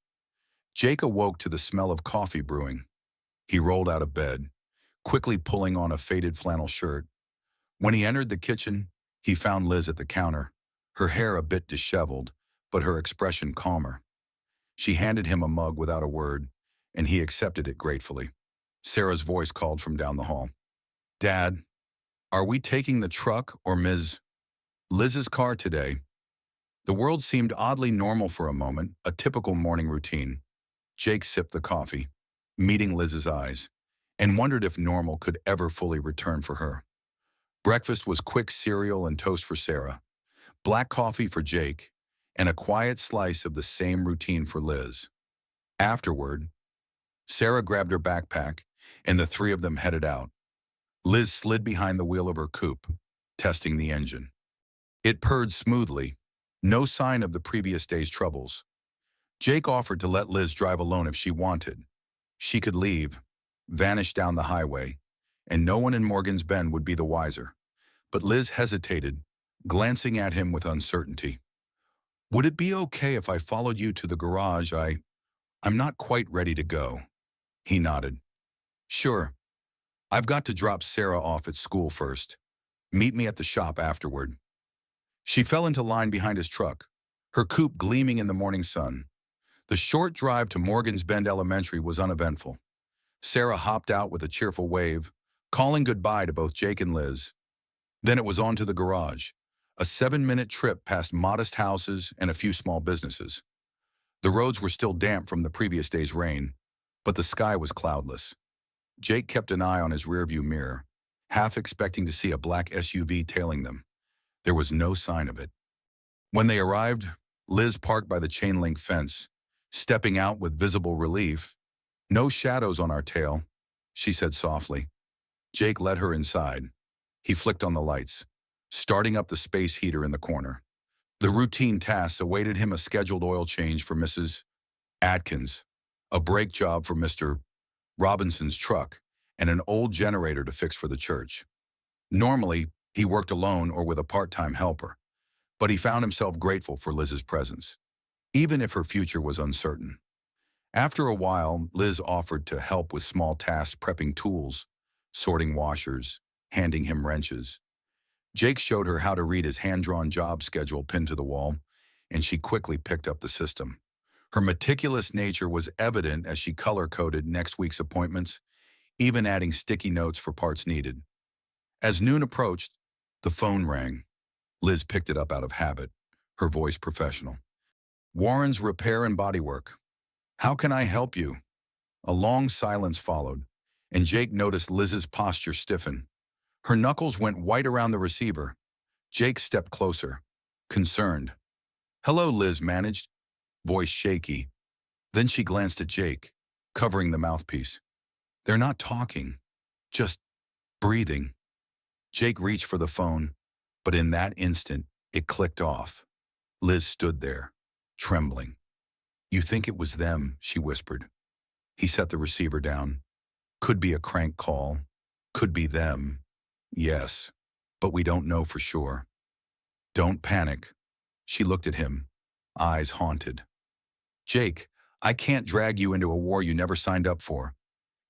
Jake awoke to the smell of coffee brewing. He rolled out of bed, quickly pulling on a faded flannel shirt. When he entered the kitchen, he found Liz at the counter, her hair a bit disheveled, but her expression calmer. She handed him a mug without a word, and he accepted it gratefully. Sarah's voice called from down the hall. "Dad, are we taking the truck or Ms. Liz's car today?" The world seemed oddly normal for a moment, a typical morning routine. Jake sipped the coffee, meeting Liz's eyes, and wondered if normal could ever fully return for her. Breakfast was quick cereal and toast for Sarah, black coffee for Jake, and a quiet slice of the same routine for Liz. Afterward, Sarah grabbed her backpack, and the three of them headed out. Liz slid behind the wheel of her coupe, testing the engine. It purred smoothly, no sign of the previous day's troubles. Jake offered to let Liz drive alone if she wanted. She could leave, vanish down the highway, and no one in Morgan's Bend would be the wiser. But Liz hesitated, glancing at him with uncertainty. "Would it be okay if I followed you to the garage? I'm not quite ready to go." He nodded. "Sure. I've got to drop Sarah off at school first. Meet me at the shop afterward." She fell into line behind his truck, her coupe gleaming in the morning sun. The short drive to Morgan's Bend Elementary was uneventful. Sarah hopped out with a cheerful wave, calling goodbye to both Jake and Liz. Then it was on to the garage, a 7-minute trip past modest houses and a few small businesses. The roads were still damp from the previous day's rain, but the sky was cloudless. Jake kept an eye on his rearview mirror, half expecting to see a black SUV tailing them. There was no sign of it. When they arrived, Liz parked by the chain-link fence, stepping out with visible relief. "No shadows on our tail," she said softly. Jake led her inside. He flicked on the lights, starting up the space heater in the corner. The routine tasks awaited him: a scheduled oil change for Mrs. Atkins, a brake job for Mr. Robinson's truck, and an old generator to fix for the church. Normally, he worked alone or with a part-time helper, but he found himself grateful for Liz's presence, even if her future was uncertain. After a while, Liz offered to help with small tasks: prepping tools, sorting washers, handing him wrenches. Jake showed her how to read his hand-drawn job schedule pinned to the wall, and she quickly picked up the system. Her meticulous nature was evident as she color-coded next week's appointments, even adding sticky notes for parts needed. As noon approached, the phone rang. Liz picked it up out of habit, her voice professional. "Warren's Repair and Bodywork. How can I help you?" A long silence followed, and Jake noticed Liz's posture stiffen. Her knuckles went white around the receiver. Jake stepped closer, concerned. "Hello," Liz managed, voice shaky. Then she glanced at Jake, covering the mouthpiece. "They're not talking, just breathing." Jake reached for the phone, but in that instant, it clicked off. Liz stood there, trembling. "You think it was them?" she whispered. He set the receiver down. "Could be a crank call. Could be them. Yes, but we don't know for sure." "Don't panic." She looked at him, eyes haunted. "Jake, I can't drag you into a war you never signed up for."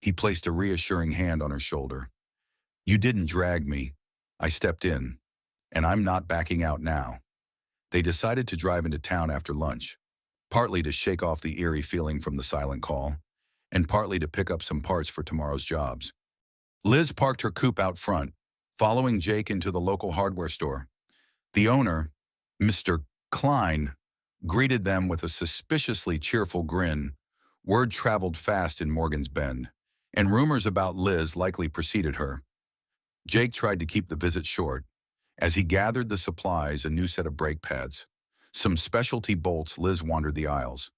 He placed a reassuring hand on her shoulder. "You didn't drag me. I stepped in, and I'm not backing out now." They decided to drive into town after lunch, partly to shake off the eerie feeling from the silent call, and partly to pick up some parts for tomorrow's jobs. Liz parked her coupe out front, following Jake into the local hardware store. The owner, Mr. Klein, greeted them with a suspiciously cheerful grin. Word traveled fast in Morgan's Bend, and rumors about Liz likely preceded her. Jake tried to keep the visit short. As he gathered the supplies: a new set of brake pads, some specialty bolts. Liz wandered the aisles,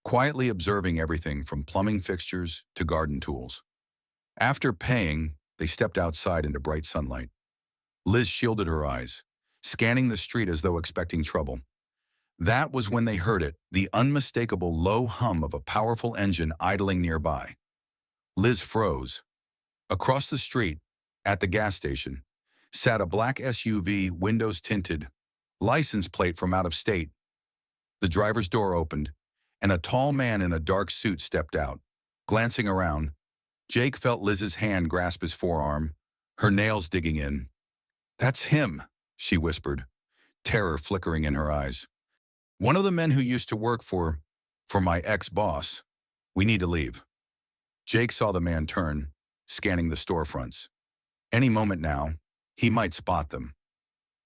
quietly observing everything from plumbing fixtures to garden tools. After paying, they stepped outside into bright sunlight. Liz shielded her eyes, scanning the street as though expecting trouble. That was when they heard it, the unmistakable low hum of a powerful engine idling nearby. Liz froze. Across the street, at the gas station, sat a black SUV, windows tinted, license plate from out of state. The driver's door opened, and a tall man in a dark suit stepped out. Glancing around, Jake felt Liz's hand grasp his forearm, her nails digging in. "That's him," she whispered, terror flickering in her eyes. "One of the men who used to work for my ex-boss. We need to leave." Jake saw the man turn, scanning the storefronts. Any moment now, he might spot them.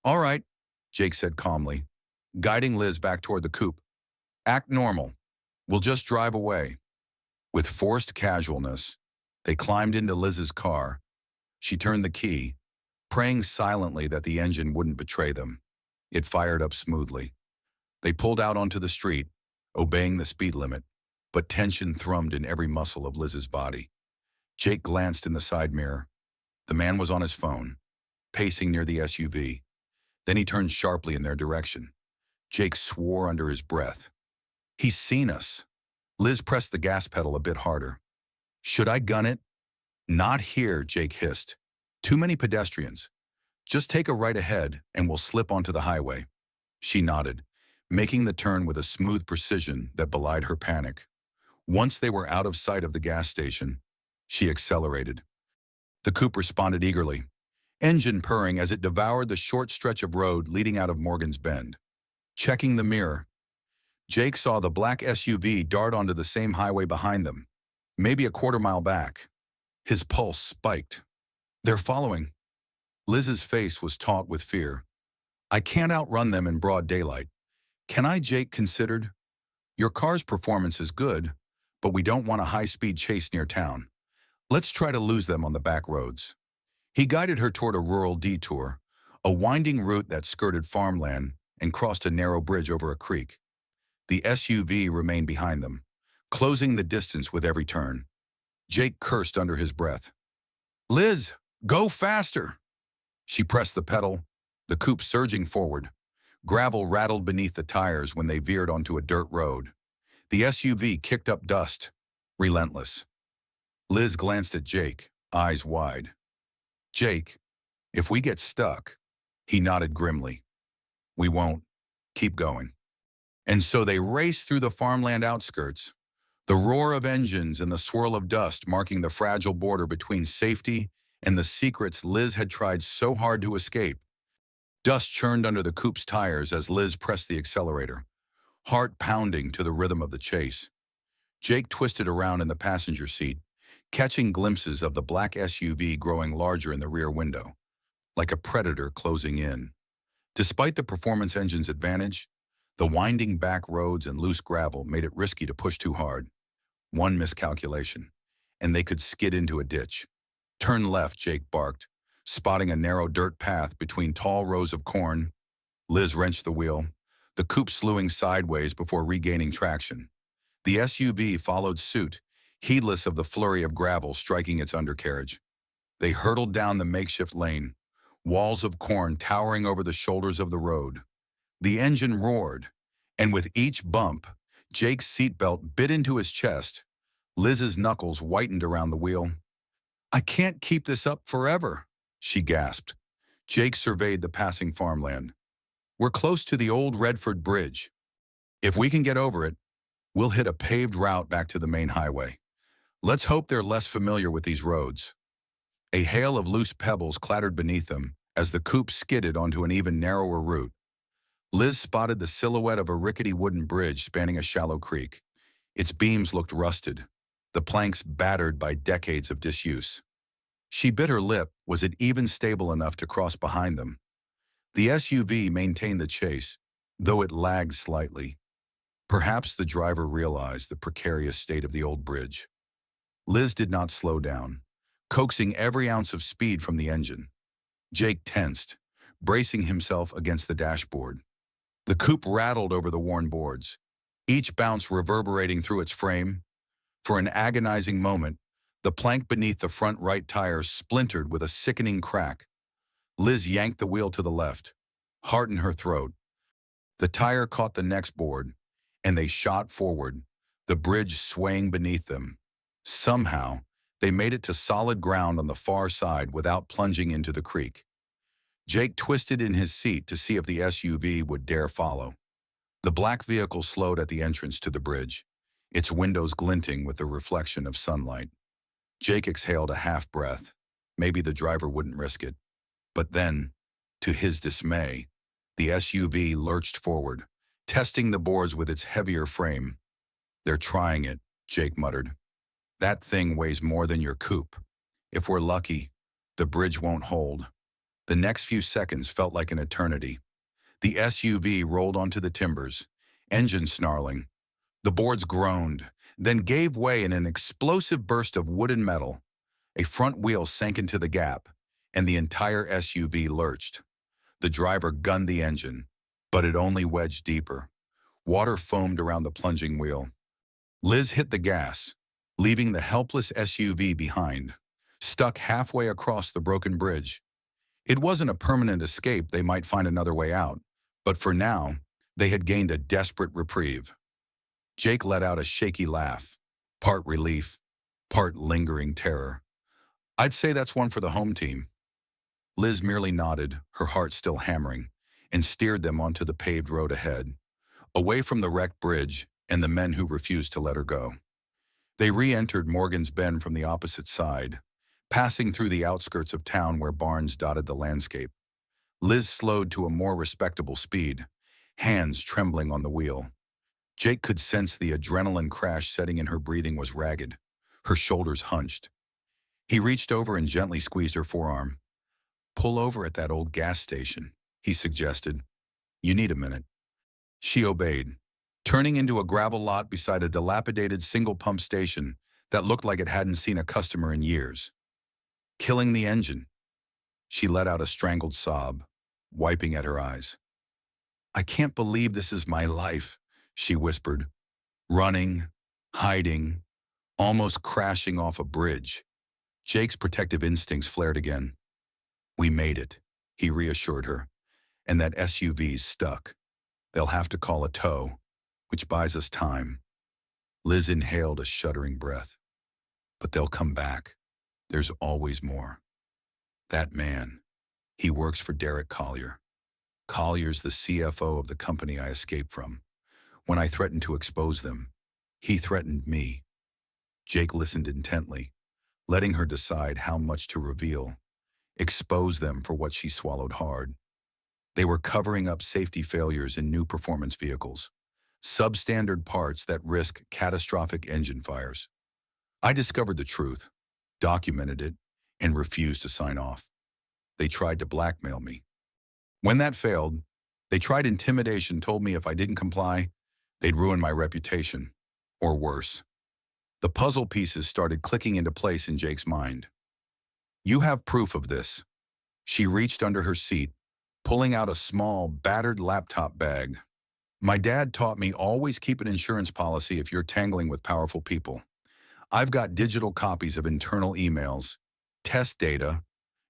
"All right," Jake said calmly, guiding Liz back toward the coupe. "Act normal. We'll just drive away." With forced casualness, they climbed into Liz's car. She turned the key, praying silently that the engine wouldn't betray them. It fired up smoothly. They pulled out onto the street, obeying the speed limit, but tension thrummed in every muscle of Liz's body. Jake glanced in the side mirror. The man was on his phone, pacing near the SUV. Then he turned sharply in their direction. Jake swore under his breath. "He's seen us." Liz pressed the gas pedal a bit harder. "Should I gun it?" "Not here," Jake hissed. "Too many pedestrians. Just take a right ahead and we'll slip onto the highway." She nodded, making the turn with a smooth precision that belied her panic. Once they were out of sight of the gas station, she accelerated. The coupe responded eagerly, engine purring as it devoured the short stretch of road leading out of Morgan's Bend. Checking the mirror, Jake saw the black SUV dart onto the same highway behind them, maybe a quarter-mile back. His pulse spiked. "They're following." Liz's face was taut with fear. "I can't outrun them in broad daylight." "Can I?" Jake considered. "Your car's performance is good, but we don't want a high-speed chase near town. Let's try to lose them on the back roads." He guided her toward a rural detour, a winding route that skirted farmland and crossed a narrow bridge over a creek. The SUV remained behind them, closing the distance with every turn. Jake cursed under his breath. "Liz, go faster!" She pressed the pedal, the coupe surging forward. Gravel rattled beneath the tires when they veered onto a dirt road. The SUV kicked up dust, relentless. Liz glanced at Jake, eyes wide. "Jake, if we get stuck," he nodded grimly. "We won't. Keep going." And so they raced through the farmland outskirts, the roar of engines and the swirl of dust marking the fragile border between safety and the secrets Liz had tried so hard to escape. Dust churned under the coupe's tires as Liz pressed the accelerator, heart pounding to the rhythm of the chase. Jake twisted around in the passenger seat, catching glimpses of the black SUV growing larger in the rear window, like a predator closing in. Despite the performance engine's advantage, the winding back roads and loose gravel made it risky to push too hard. One miscalculation, and they could skid into a ditch. "Turn left," Jake barked, spotting a narrow dirt path between tall rows of corn. Liz wrenched the wheel, the coupe slewing sideways before regaining traction. The SUV followed suit, heedless of the flurry of gravel striking its undercarriage. They hurtled down the makeshift lane, walls of corn towering over the shoulders of the road. The engine roared, and with each bump, Jake's seatbelt bit into his chest. Liz's knuckles whitened around the wheel. "I can't keep this up forever," she gasped. Jake surveyed the passing farmland. "We're close to the old Redford Bridge. If we can get over it, we'll hit a paved route back to the main highway. Let's hope they're less familiar with these roads." A hail of loose pebbles clattered beneath them as the coupe skidded onto an even narrower route. Liz spotted the silhouette of a rickety wooden bridge spanning a shallow creek. Its beams looked rusted, the planks battered by decades of disuse. She bit her lip. Was it even stable enough to cross behind them? The SUV maintained the chase, though it lagged slightly. Perhaps the driver realized the precarious state of the old bridge. Liz did not slow down, coaxing every ounce of speed from the engine. Jake tensed, bracing himself against the dashboard. The coupe rattled over the worn boards, each bounce reverberating through its frame. For an agonizing moment, the plank beneath the front right tire splintered with a sickening crack. Liz yanked the wheel to the left, heart in her throat. The tire caught the next board, and they shot forward, the bridge swaying beneath them. Somehow, they made it to solid ground on the far side without plunging into the creek. Jake twisted in his seat to see if the SUV would dare follow. The black vehicle slowed at the entrance to the bridge, its windows glinting with the reflection of sunlight. Jake exhaled a half breath. Maybe the driver wouldn't risk it. But then, to his dismay, the SUV lurched forward, testing the boards with its heavier frame. "They're trying it," Jake muttered. "That thing weighs more than your coupe. If we're lucky, the bridge won't hold." The next few seconds felt like an eternity. The SUV rolled onto the timbers, engine snarling. The boards groaned, then gave way in an explosive burst of wood and metal. A front wheel sank into the gap, and the entire SUV lurched. The driver gunned the engine, but it only wedged deeper. Water foamed around the plunging wheel. Liz hit the gas, leaving the helpless SUV behind, stuck halfway across the broken bridge. It wasn't a permanent escape, they might find another way out, but for now, they had gained a desperate reprieve. Jake let out a shaky laugh, part relief, part lingering terror. "I'd say that's one for the home team." Liz merely nodded, her heart still hammering, and steered them onto the paved road ahead, away from the wrecked bridge and the men who refused to let her go. They re-entered Morgan's Bend from the opposite side, passing through the outskirts of town where barns dotted the landscape. Liz slowed to a more respectable speed, hands trembling on the wheel. Jake could sense the adrenaline crash setting in. Her breathing was ragged, her shoulders hunched. He reached over and gently squeezed her forearm. "Pull over at that old gas station," he suggested. "You need a minute." She obeyed, turning into a gravel lot beside a dilapidated single pump station that looked like it hadn't seen a customer in years. "Killing the engine." She let out a strangled sob, wiping at her eyes. "I can't believe this is my life," she whispered, running, hiding, almost crashing off a bridge. Jake's protective instincts flared again. "We made it," he reassured her, "and that SUV's stuck. They'll have to call a tow, which buys us time." Liz inhaled a shuddering breath. "But they'll come back. There's always more. That man, he works for Derek Collier. Collier's the CFO of the company I escaped from. When I threatened to expose them, he threatened me." Jake listened intently, letting her decide how much to reveal, expose them for what she swallowed hard. They were covering up safety failures in new performance vehicles, substandard parts that risk catastrophic engine fires. "I discovered the truth, documented it, and refused to sign off. They tried to blackmail me. When that failed, they tried intimidation, told me if I didn't comply, they'd ruin my reputation, or worse." The puzzle pieces started clicking into place in Jake's mind. "You have proof of this." She reached under her seat, pulling out a small, battered laptop bag. "My dad taught me always keep an insurance policy if you're tangling with powerful people. I've got digital copies of internal emails, test data,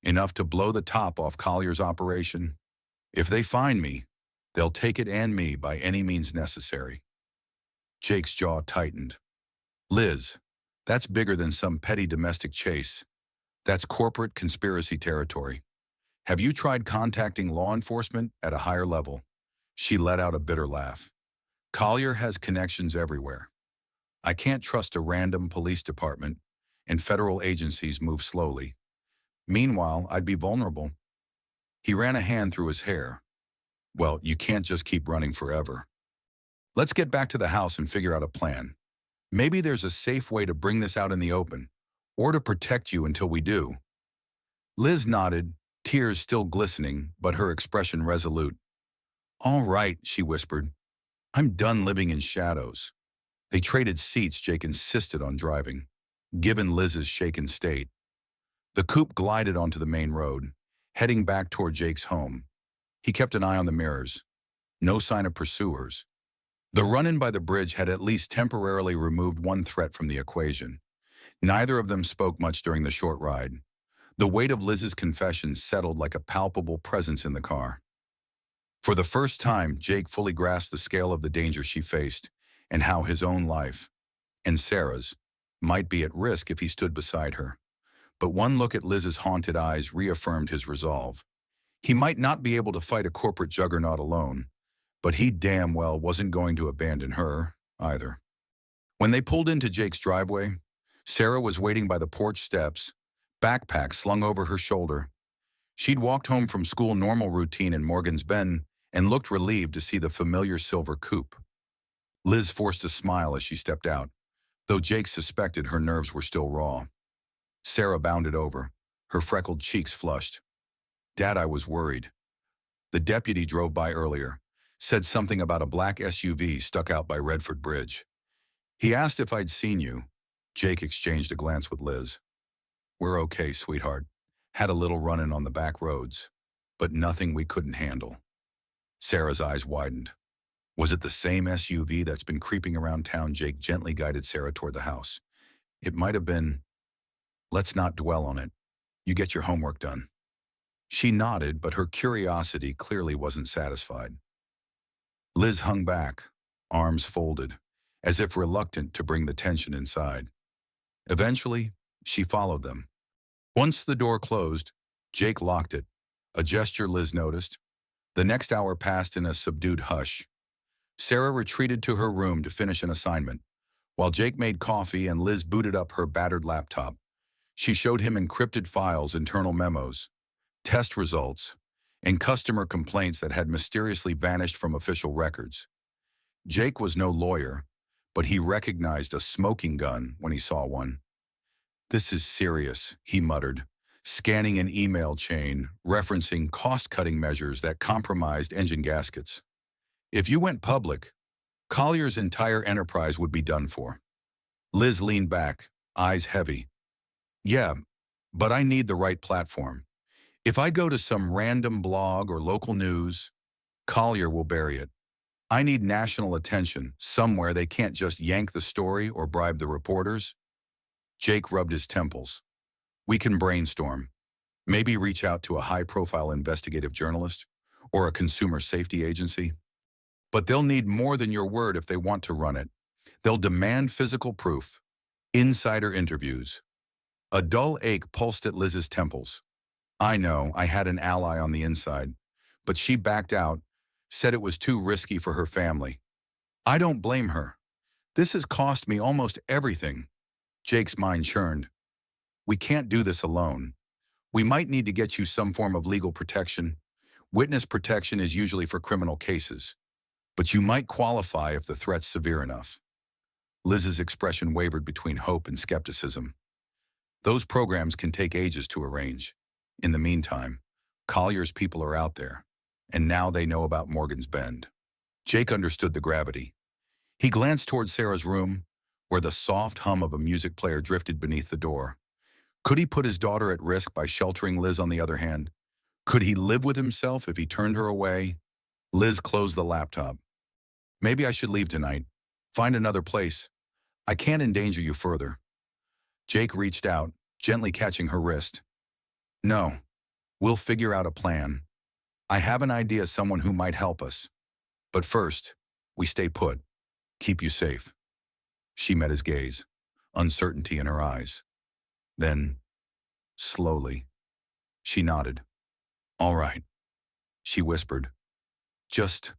enough to blow the top off Collier's operation. If they find me, they'll take it and me by any means necessary." Jake's jaw tightened. "Liz, that's bigger than some petty domestic chase. That's corporate conspiracy territory. Have you tried contacting law enforcement at a higher level?" She let out a bitter laugh. "Collier has connections everywhere. I can't trust a random police department, and federal agencies move slowly. Meanwhile, I'd be vulnerable." He ran a hand through his hair. "Well, you can't just keep running forever. Let's get back to the house and figure out a plan. Maybe there's a safe way to bring this out in the open, or to protect you until we do." Liz nodded, tears still glistening, but her expression resolute. "All right," she whispered. "I'm done living in shadows." They traded seats. Jake insisted on driving, given Liz's shaken state. The coupe glided onto the main road, heading back toward Jake's home. He kept an eye on the mirrors. No sign of pursuers. The run-in by the bridge had at least temporarily removed one threat from the equation. Neither of them spoke much during the short ride. The weight of Liz's confession settled like a palpable presence in the car. For the first time, Jake fully grasped the scale of the danger she faced and how his own life, and Sarah's, might be at risk if he stood beside her. But one look at Liz's haunted eyes reaffirmed his resolve. He might not be able to fight a corporate juggernaut alone, but he damn well wasn't going to abandon her, either. When they pulled into Jake's driveway, Sarah was waiting by the porch steps, backpack slung over her shoulder. She'd walked home from school normal routine in Morgan's Bend and looked relieved to see the familiar silver coupe. Liz forced a smile as she stepped out, though Jake suspected her nerves were still raw. Sarah bounded over, her freckled cheeks flushed. "Dad, I was worried. The deputy drove by earlier, said something about a black SUV stuck out by Redford Bridge. He asked if I'd seen you." Jake exchanged a glance with Liz. "We're okay, sweetheart. Had a little run-in on the back roads, but nothing we couldn't handle." Sarah's eyes widened. Was it the same SUV that's been creeping around town? Jake gently guided Sarah toward the house. "It might have been. Let's not dwell on it. You get your homework done." She nodded, but her curiosity clearly wasn't satisfied. Liz hung back, arms folded, as if reluctant to bring the tension inside. Eventually, she followed them. Once the door closed, Jake locked it, a gesture Liz noticed. The next hour passed in a subdued hush. Sarah retreated to her room to finish an assignment, while Jake made coffee and Liz booted up her battered laptop. She showed him encrypted files, internal memos, test results, and customer complaints that had mysteriously vanished from official records. Jake was no lawyer, but he recognized a smoking gun when he saw one. "This is serious," he muttered, scanning an email chain referencing cost-cutting measures that compromised engine gaskets. "If you went public, Collier's entire enterprise would be done for." Liz leaned back, eyes heavy. "Yeah, but I need the right platform. If I go to some random blog or local news, Collier will bury it. I need national attention, somewhere they can't just yank the story or bribe the reporters." Jake rubbed his temples. "We can brainstorm. Maybe reach out to a high-profile investigative journalist or a consumer safety agency. But they'll need more than your word if they want to run it. They'll demand physical proof, insider interviews." A dull ache pulsed at Liz's temples. "I know, I had an ally on the inside, but she backed out, said it was too risky for her family. I don't blame her. This has cost me almost everything." Jake's mind churned. "We can't do this alone. We might need to get you some form of legal protection. Witness protection is usually for criminal cases, but you might qualify if the threat's severe enough." Liz's expression wavered between hope and skepticism. "Those programs can take ages to arrange. In the meantime, Collier's people are out there, and now they know about Morgan's Bend." Jake understood the gravity. He glanced toward Sarah's room, where the soft hum of a music player drifted beneath the door. Could he put his daughter at risk by sheltering Liz on the other hand? Could he live with himself if he turned her away? Liz closed the laptop. "Maybe I should leave tonight. Find another place. I can't endanger you further." Jake reached out, gently catching her wrist. "No, we'll figure out a plan. I have an idea, someone who might help us. But first, we stay put. Keep you safe." She met his gaze, uncertainty in her eyes. Then, slowly, she nodded. "All right," she whispered. "Just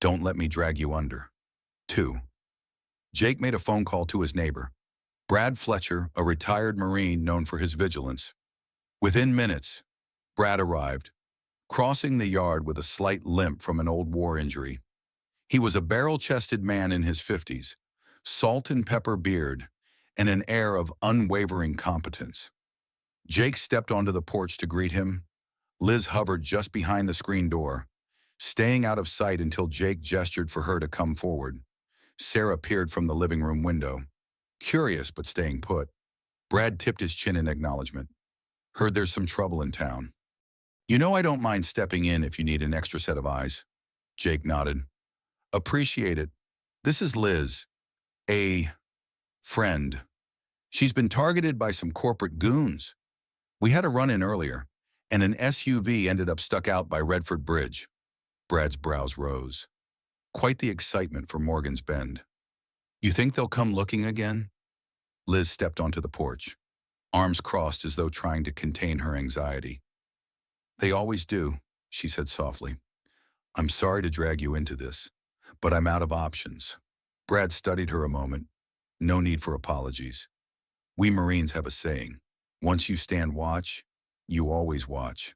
don't let me drag you under." 2. Jake made a phone call to his neighbor, Brad Fletcher, a retired Marine known for his vigilance. Within minutes, Brad arrived, crossing the yard with a slight limp from an old war injury. He was a barrel-chested man in his 50s, salt and pepper beard, and an air of unwavering competence. Jake stepped onto the porch to greet him. Liz hovered just behind the screen door, staying out of sight until Jake gestured for her to come forward. Sarah peered from the living room window, curious but staying put. Brad tipped his chin in acknowledgement. "Heard there's some trouble in town." "You know I don't mind stepping in if you need an extra set of eyes." Jake nodded. "Appreciate it. This is Liz, a friend. She's been targeted by some corporate goons. We had a run-in earlier, and an SUV ended up stuck out by Redford Bridge. Brad's brows rose. Quite the excitement for Morgan's Bend. You think they'll come looking again? Liz stepped onto the porch, arms crossed as though trying to contain her anxiety. They always do, she said softly. I'm sorry to drag you into this, but I'm out of options. Brad studied her a moment. No need for apologies. We Marines have a saying. Once you stand watch, you always watch.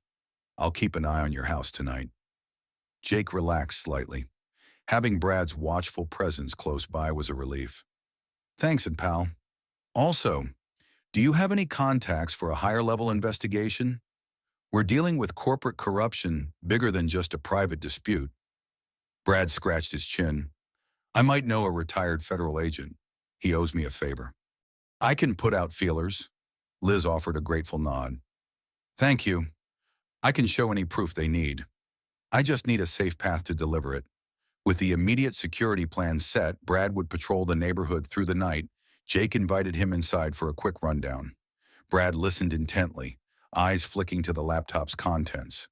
I'll keep an eye on your house tonight. Jake relaxed slightly. Having Brad's watchful presence close by was a relief. Thanks, and pal. Also, do you have any contacts for a higher-level investigation? We're dealing with corporate corruption bigger than just a private dispute. Brad scratched his chin. I might know a retired federal agent. He owes me a favor. I can put out feelers. Liz offered a grateful nod. Thank you. I can show any proof they need. I just need a safe path to deliver it. With the immediate security plan set, Brad would patrol the neighborhood through the night. Jake invited him inside for a quick rundown. Brad listened intently, eyes flicking to the laptop's contents.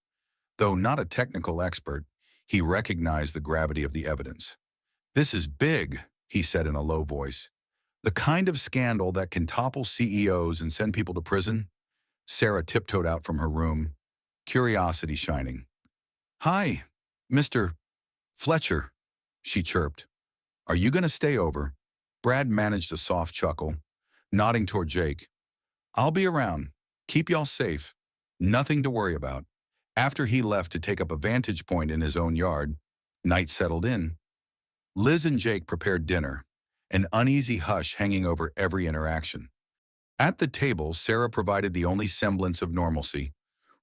Though not a technical expert, he recognized the gravity of the evidence. This is big, he said in a low voice. The kind of scandal that can topple CEOs and send people to prison? Sarah tiptoed out from her room, curiosity shining. Hi, Mr. Fletcher, she chirped. Are you going to stay over? Brad managed a soft chuckle, nodding toward Jake. I'll be around. Keep y'all safe. Nothing to worry about. After he left to take up a vantage point in his own yard, night settled in. Liz and Jake prepared dinner, an uneasy hush hanging over every interaction. At the table, Sarah provided the only semblance of normalcy,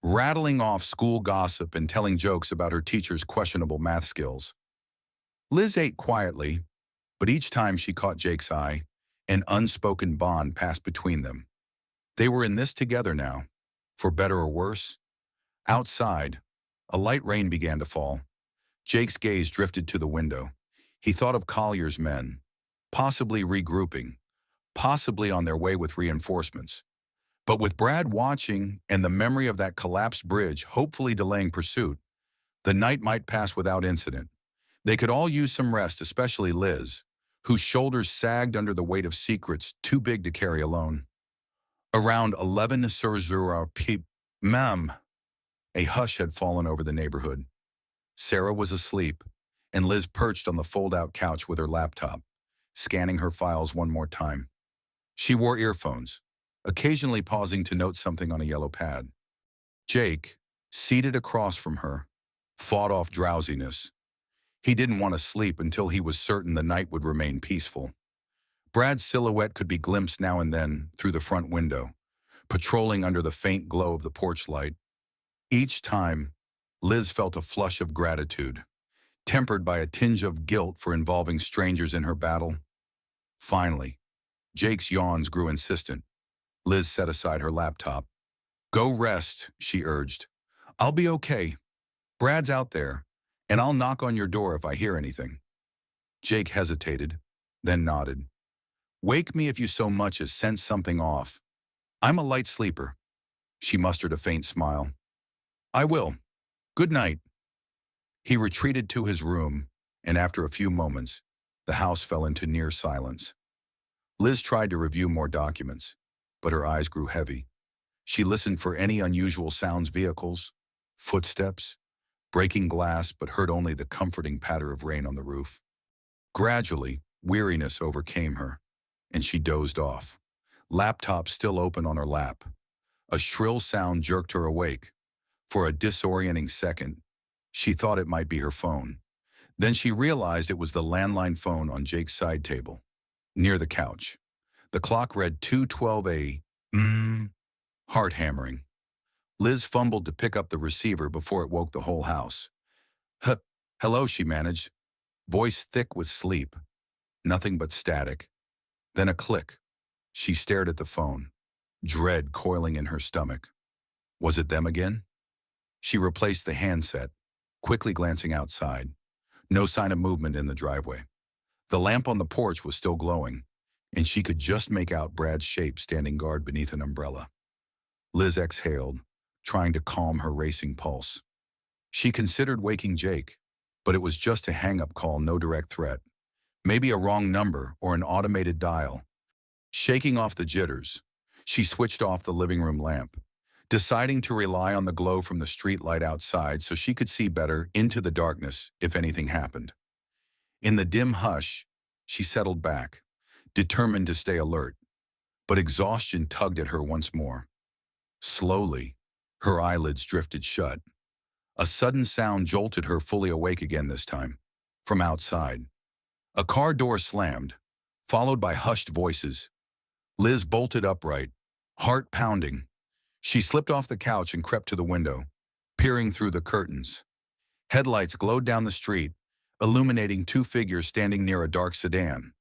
rattling off school gossip and telling jokes about her teacher's questionable math skills. Liz ate quietly, but each time she caught Jake's eye, an unspoken bond passed between them. They were in this together now, for better or worse. Outside, a light rain began to fall. Jake's gaze drifted to the window. He thought of Collier's men, possibly regrouping, possibly on their way with reinforcements. But with Brad watching and the memory of that collapsed bridge hopefully delaying pursuit, the night might pass without incident. They could all use some rest, especially Liz, whose shoulders sagged under the weight of secrets too big to carry alone. Around 11 Ma'am. A hush had fallen over the neighborhood. Sarah was asleep, and Liz perched on the fold-out couch with her laptop, scanning her files one more time. She wore earphones, occasionally pausing to note something on a yellow pad. Jake, seated across from her, fought off drowsiness. He didn't want to sleep until he was certain the night would remain peaceful. Brad's silhouette could be glimpsed now and then through the front window, patrolling under the faint glow of the porch light. Each time, Liz felt a flush of gratitude, tempered by a tinge of guilt for involving strangers in her battle. Finally, Jake's yawns grew insistent. Liz set aside her laptop. Go rest, she urged. I'll be okay. Brad's out there, and I'll knock on your door if I hear anything. Jake hesitated, then nodded. Wake me if you so much as sense something off. I'm a light sleeper. She mustered a faint smile. I will. Good night. He retreated to his room, and after a few moments, the house fell into near silence. Liz tried to review more documents, but her eyes grew heavy. She listened for any unusual sounds, vehicles, footsteps, breaking glass, but heard only the comforting patter of rain on the roof. Gradually, weariness overcame her, and she dozed off, laptop still open on her lap. A shrill sound jerked her awake. For a disorienting second, she thought it might be her phone. Then she realized it was the landline phone on Jake's side table, near the couch. The clock read 2:12 a.m. Heart hammering. Liz fumbled to pick up the receiver before it woke the whole house. Hello, she managed, voice thick with sleep. Nothing but static. Then a click. She stared at the phone, dread coiling in her stomach. Was it them again? She replaced the handset, quickly glancing outside. No sign of movement in the driveway. The lamp on the porch was still glowing, and she could just make out Brad's shape standing guard beneath an umbrella. Liz exhaled, trying to calm her racing pulse. She considered waking Jake, but it was just a hang-up call, no direct threat. Maybe a wrong number or an automated dial. Shaking off the jitters, she switched off the living room lamp, deciding to rely on the glow from the street light outside so she could see better into the darkness if anything happened. In the dim hush, she settled back, determined to stay alert, but exhaustion tugged at her once more. Slowly, her eyelids drifted shut. A sudden sound jolted her fully awake again this time, from outside. A car door slammed, followed by hushed voices. Liz bolted upright, heart pounding. She slipped off the couch and crept to the window, peering through the curtains. Headlights glowed down the street, illuminating two figures standing near a dark sedan.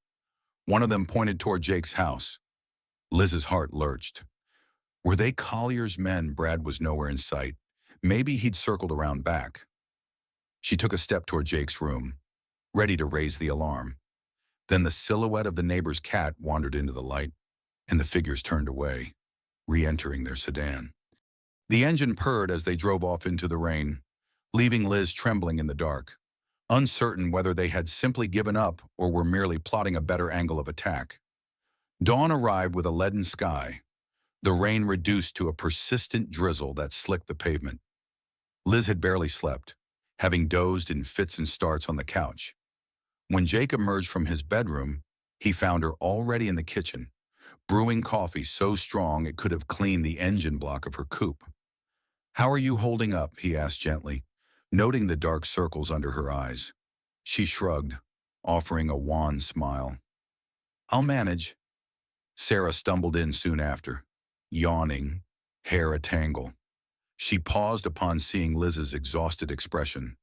One of them pointed toward Jake's house. Liz's heart lurched. Were they Collier's men? Brad was nowhere in sight. Maybe he'd circled around back. She took a step toward Jake's room, ready to raise the alarm. Then the silhouette of the neighbor's cat wandered into the light, and the figures turned away, re-entering their sedan. The engine purred as they drove off into the rain, leaving Liz trembling in the dark, uncertain whether they had simply given up or were merely plotting a better angle of attack. Dawn arrived with a leaden sky, the rain reduced to a persistent drizzle that slicked the pavement. Liz had barely slept, having dozed in fits and starts on the couch. When Jake emerged from his bedroom, he found her already in the kitchen, brewing coffee so strong it could have cleaned the engine block of her coupe. "How are you holding up?" he asked gently, noting the dark circles under her eyes. She shrugged, offering a wan smile. "I'll manage." Sarah stumbled in soon after, yawning, hair a tangle. She paused upon seeing Liz's exhausted expression.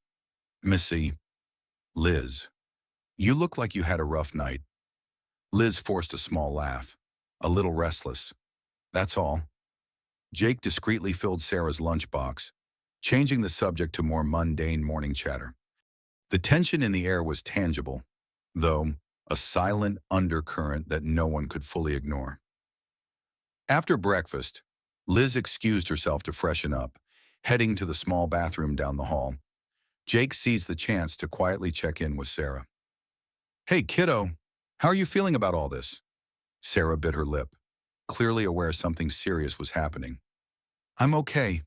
"Missy." "Liz, you look like you had a rough night." Liz forced a small laugh, a little restless. "That's all." Jake discreetly filled Sarah's lunchbox, changing the subject to more mundane morning chatter. The tension in the air was tangible, though a silent undercurrent that no one could fully ignore. After breakfast, Liz excused herself to freshen up, heading to the small bathroom down the hall. Jake seized the chance to quietly check in with Sarah. "Hey, kiddo, how are you feeling about all this?" Sarah bit her lip, clearly aware something serious was happening. "I'm okay,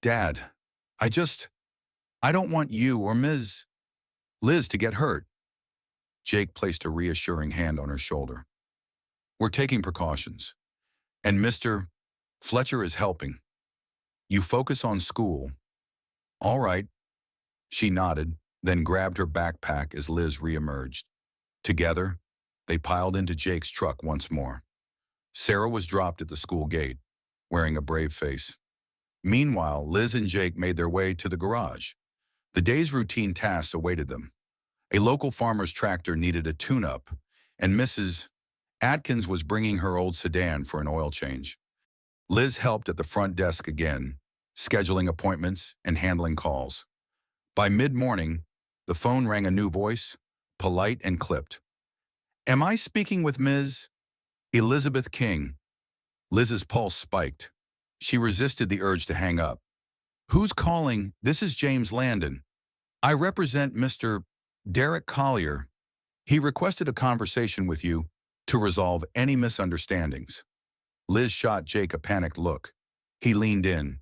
Dad. I don't want you or Ms. Liz to get hurt." Jake placed a reassuring hand on her shoulder. "We're taking precautions, and Mr. Fletcher is helping. You focus on school." "All right." She nodded, then grabbed her backpack as Liz reemerged. Together, they piled into Jake's truck once more. Sarah was dropped at the school gate, wearing a brave face. Meanwhile, Liz and Jake made their way to the garage. The day's routine tasks awaited them. A local farmer's tractor needed a tune-up, and Mrs. Atkins was bringing her old sedan for an oil change. Liz helped at the front desk again, scheduling appointments and handling calls. By mid-morning, the phone rang a new voice, polite and clipped. "Am I speaking with Ms. Elizabeth King?" Liz's pulse spiked. She resisted the urge to hang up. "Who's calling? This is James Landon. I represent Mr. Derek Collier. He requested a conversation with you to resolve any misunderstandings." Liz shot Jake a panicked look. He leaned in,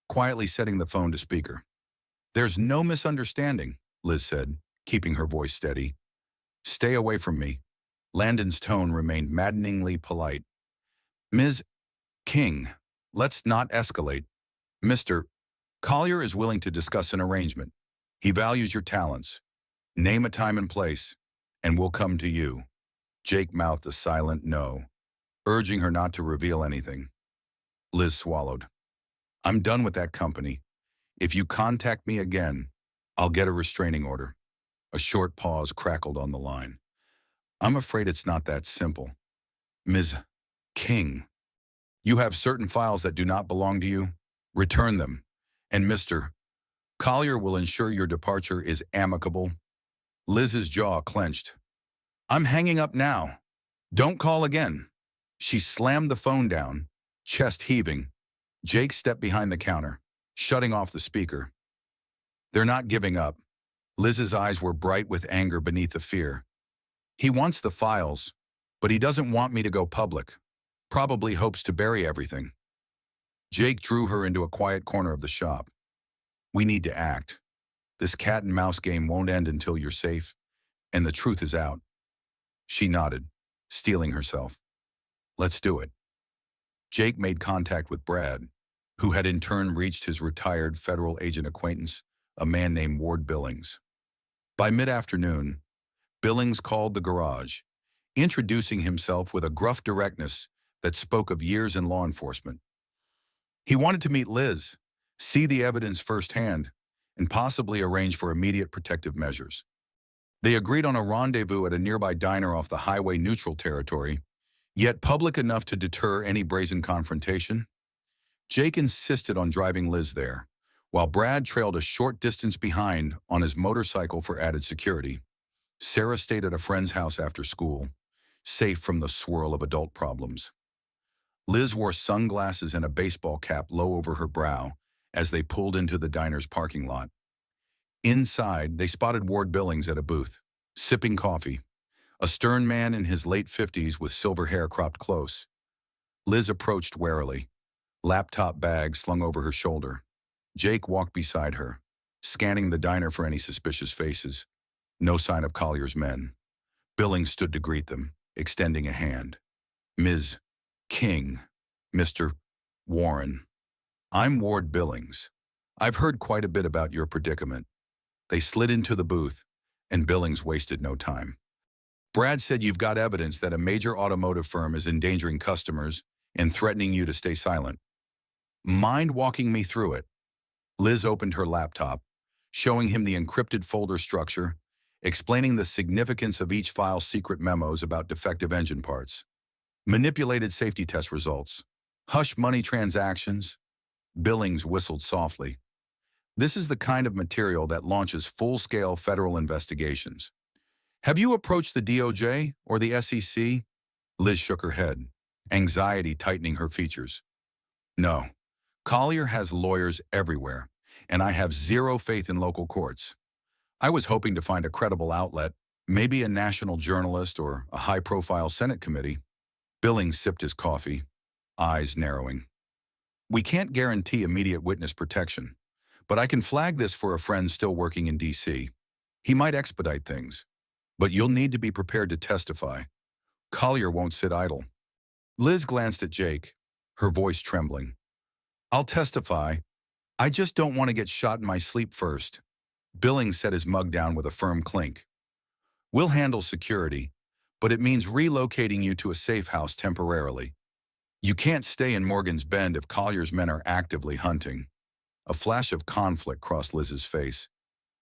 quietly setting the phone to speaker. "There's no misunderstanding," Liz said, keeping her voice steady. "Stay away from me." Landon's tone remained maddeningly polite. "Ms. King, let's not escalate. Mr. Collier is willing to discuss an arrangement. He values your talents. Name a time and place, and we'll come to you." Jake mouthed a silent no, urging her not to reveal anything. Liz swallowed. "I'm done with that company. If you contact me again, I'll get a restraining order." A short pause crackled on the line. "I'm afraid it's not that simple. Ms. King, you have certain files that do not belong to you. Return them, and Mr. Collier will ensure your departure is amicable." Liz's jaw clenched. I'm hanging up now. Don't call again. She slammed the phone down, chest heaving. Jake stepped behind the counter, shutting off the speaker. They're not giving up. Liz's eyes were bright with anger beneath the fear. He wants the files, but he doesn't want me to go public. Probably hopes to bury everything. Jake drew her into a quiet corner of the shop. We need to act. This cat and mouse game won't end until you're safe, and the truth is out. She nodded, steeling herself. Let's do it. Jake made contact with Brad, who had in turn reached his retired federal agent acquaintance, a man named Ward Billings. By mid-afternoon, Billings called the garage, introducing himself with a gruff directness that spoke of years in law enforcement. He wanted to meet Liz, see the evidence firsthand, and possibly arrange for immediate protective measures. They agreed on a rendezvous at a nearby diner off the highway neutral territory, yet public enough to deter any brazen confrontation. Jake insisted on driving Liz there, while Brad trailed a short distance behind on his motorcycle for added security. Sarah stayed at a friend's house after school, safe from the swirl of adult problems. Liz wore sunglasses and a baseball cap low over her brow as they pulled into the diner's parking lot. Inside, they spotted Ward Billings at a booth, sipping coffee, a stern man in his late 50s with silver hair cropped close. Liz approached warily, laptop bag slung over her shoulder. Jake walked beside her, scanning the diner for any suspicious faces. No sign of Collier's men. Billings stood to greet them, extending a hand. Ms. King, Mr. Warren. I'm Ward Billings. I've heard quite a bit about your predicament. They slid into the booth, and Billings wasted no time. Brad said you've got evidence that a major automotive firm is endangering customers and threatening you to stay silent. Mind walking me through it? Liz opened her laptop, showing him the encrypted folder structure, explaining the significance of each file's secret memos about defective engine parts. Manipulated safety test results. Hush money transactions. Billings whistled softly. This is the kind of material that launches full-scale federal investigations. Have you approached the DOJ or the SEC? Liz shook her head, anxiety tightening her features. No. Collier has lawyers everywhere, and I have zero faith in local courts. I was hoping to find a credible outlet, maybe a national journalist or a high-profile Senate committee. Billings sipped his coffee, eyes narrowing. We can't guarantee immediate witness protection, but I can flag this for a friend still working in D.C. He might expedite things, but you'll need to be prepared to testify. Collier won't sit idle. Liz glanced at Jake, her voice trembling. I'll testify. I just don't want to get shot in my sleep first. Billings set his mug down with a firm clink. We'll handle security, but it means relocating you to a safe house temporarily. You can't stay in Morgan's Bend if Collier's men are actively hunting. A flash of conflict crossed Liz's face.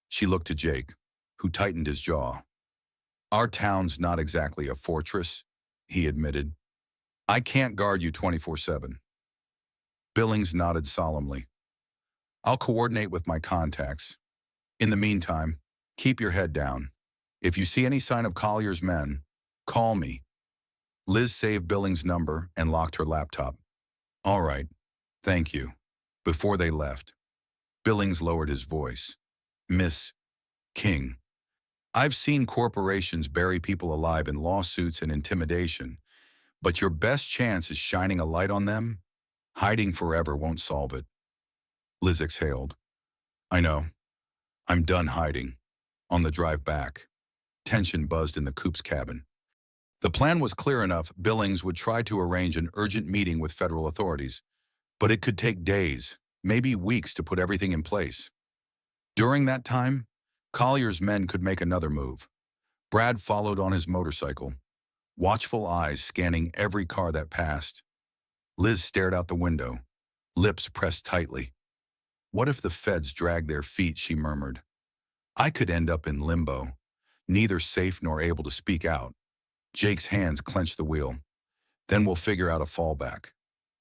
She looked to Jake, who tightened his jaw. Our town's not exactly a fortress, he admitted. I can't guard you 24/7. Billings nodded solemnly. I'll coordinate with my contacts. In the meantime, keep your head down. If you see any sign of Collier's men, call me. Liz saved Billings' number and locked her laptop. All right, thank you. Before they left, Billings lowered his voice. Miss King, I've seen corporations bury people alive in lawsuits and intimidation, but your best chance is shining a light on them. Hiding forever won't solve it. Liz exhaled. I know. I'm done hiding. On the drive back, tension buzzed in the coup's cabin. The plan was clear enough. Billings would try to arrange an urgent meeting with federal authorities, but it could take days, maybe weeks to put everything in place. During that time, Collier's men could make another move. Brad followed on his motorcycle, watchful eyes scanning every car that passed. Liz stared out the window, lips pressed tightly. What if the feds dragged their feet, she murmured. I could end up in limbo, neither safe nor able to speak out. Jake's hands clenched the wheel. Then we'll figure out a fallback.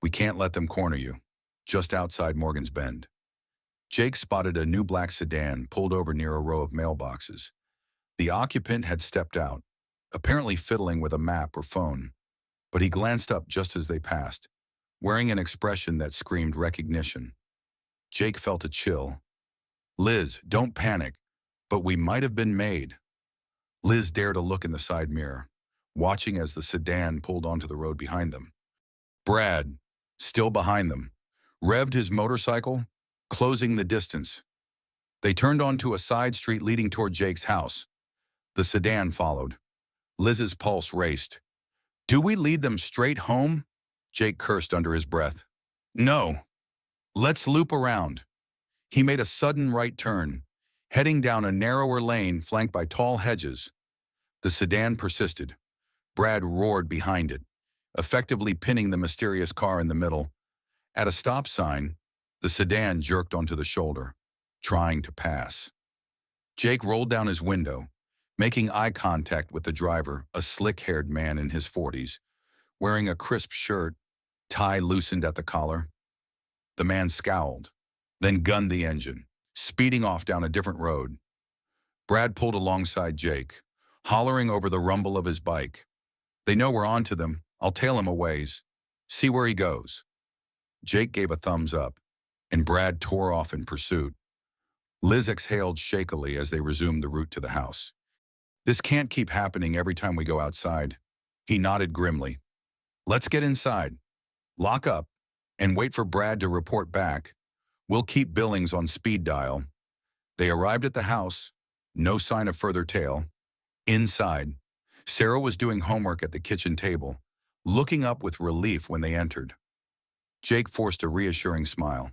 We can't let them corner you. Just outside Morgan's Bend. Jake spotted a new black sedan pulled over near a row of mailboxes. The occupant had stepped out, apparently fiddling with a map or phone, but he glanced up just as they passed, wearing an expression that screamed recognition. Jake felt a chill. Liz, don't panic, but we might have been made. Liz dared a look in the side mirror, watching as the sedan pulled onto the road behind them. Brad, still behind them, revved his motorcycle, closing the distance. They turned onto a side street leading toward Jake's house. The sedan followed. Liz's pulse raced. Do we lead them straight home? Jake cursed under his breath. No. Let's loop around. He made a sudden right turn, heading down a narrower lane flanked by tall hedges. The sedan persisted. Brad roared behind it, effectively pinning the mysterious car in the middle. At a stop sign, the sedan jerked onto the shoulder, trying to pass. Jake rolled down his window, making eye contact with the driver, a slick-haired man in his 40s, wearing a crisp shirt, tie loosened at the collar. The man scowled, then gunned the engine, speeding off down a different road. Brad pulled alongside Jake, hollering over the rumble of his bike. They know we're onto them. I'll tail him a ways. See where he goes. Jake gave a thumbs up, and Brad tore off in pursuit. Liz exhaled shakily as they resumed the route to the house. This can't keep happening every time we go outside. He nodded grimly. Let's get inside, lock up, and wait for Brad to report back. We'll keep Billings on speed dial. They arrived at the house, no sign of further tale. Inside, Sarah was doing homework at the kitchen table, looking up with relief when they entered. Jake forced a reassuring smile.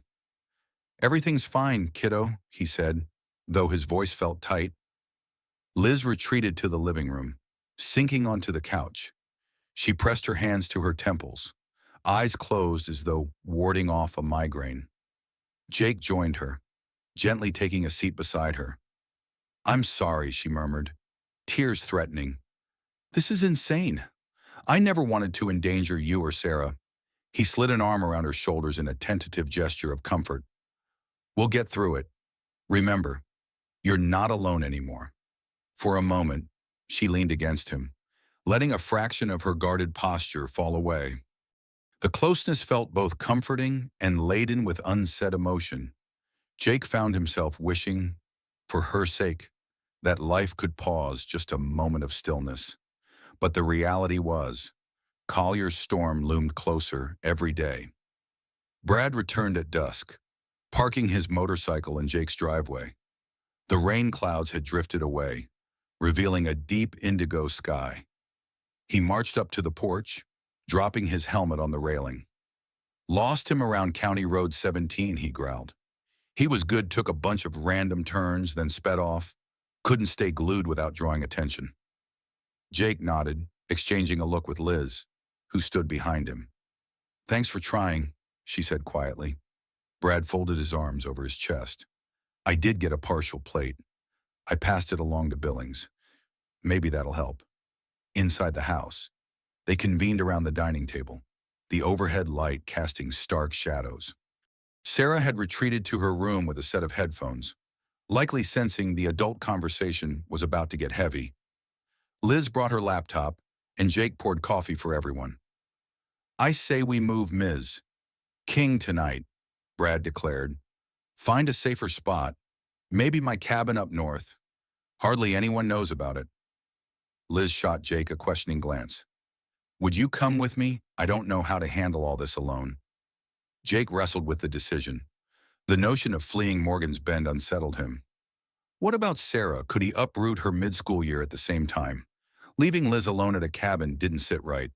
Everything's fine, kiddo, he said, though his voice felt tight. Liz retreated to the living room, sinking onto the couch. She pressed her hands to her temples, eyes closed as though warding off a migraine. Jake joined her, gently taking a seat beside her. I'm sorry, she murmured, tears threatening. This is insane. I never wanted to endanger you or Sarah. He slid an arm around her shoulders in a tentative gesture of comfort. We'll get through it. Remember, you're not alone anymore. For a moment, she leaned against him, letting a fraction of her guarded posture fall away. The closeness felt both comforting and laden with unsaid emotion. Jake found himself wishing, for her sake, that life could pause just a moment of stillness. But the reality was, Collier's storm loomed closer every day. Brad returned at dusk, parking his motorcycle in Jake's driveway. The rain clouds had drifted away, revealing a deep indigo sky. He marched up to the porch, dropping his helmet on the railing. Lost him around County Road 17, he growled. He was good, took a bunch of random turns, then sped off. Couldn't stay glued without drawing attention. Jake nodded, exchanging a look with Liz, who stood behind him. Thanks for trying, she said quietly. Brad folded his arms over his chest. I did get a partial plate. I passed it along to Billings. Maybe that'll help. Inside the house, they convened around the dining table, the overhead light casting stark shadows. Sarah had retreated to her room with a set of headphones, likely sensing the adult conversation was about to get heavy. Liz brought her laptop, and Jake poured coffee for everyone. I say we move Ms. King tonight, Brad declared. Find a safer spot, maybe my cabin up north. Hardly anyone knows about it. Liz shot Jake a questioning glance. Would you come with me? I don't know how to handle all this alone. Jake wrestled with the decision. The notion of fleeing Morgan's Bend unsettled him. What about Sarah? Could he uproot her mid-school year at the same time? Leaving Liz alone at a cabin didn't sit right.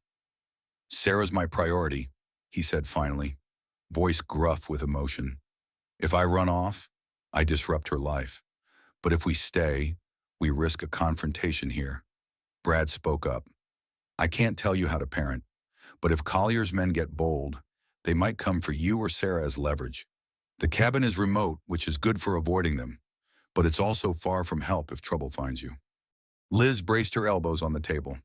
Sarah's my priority, he said finally, voice gruff with emotion. If I run off, I disrupt her life. But if we stay, we risk a confrontation here. Brad spoke up. I can't tell you how to parent, but if Collier's men get bold, they might come for you or Sarah as leverage. The cabin is remote, which is good for avoiding them, but it's also far from help if trouble finds you. Liz braced her elbows on the table.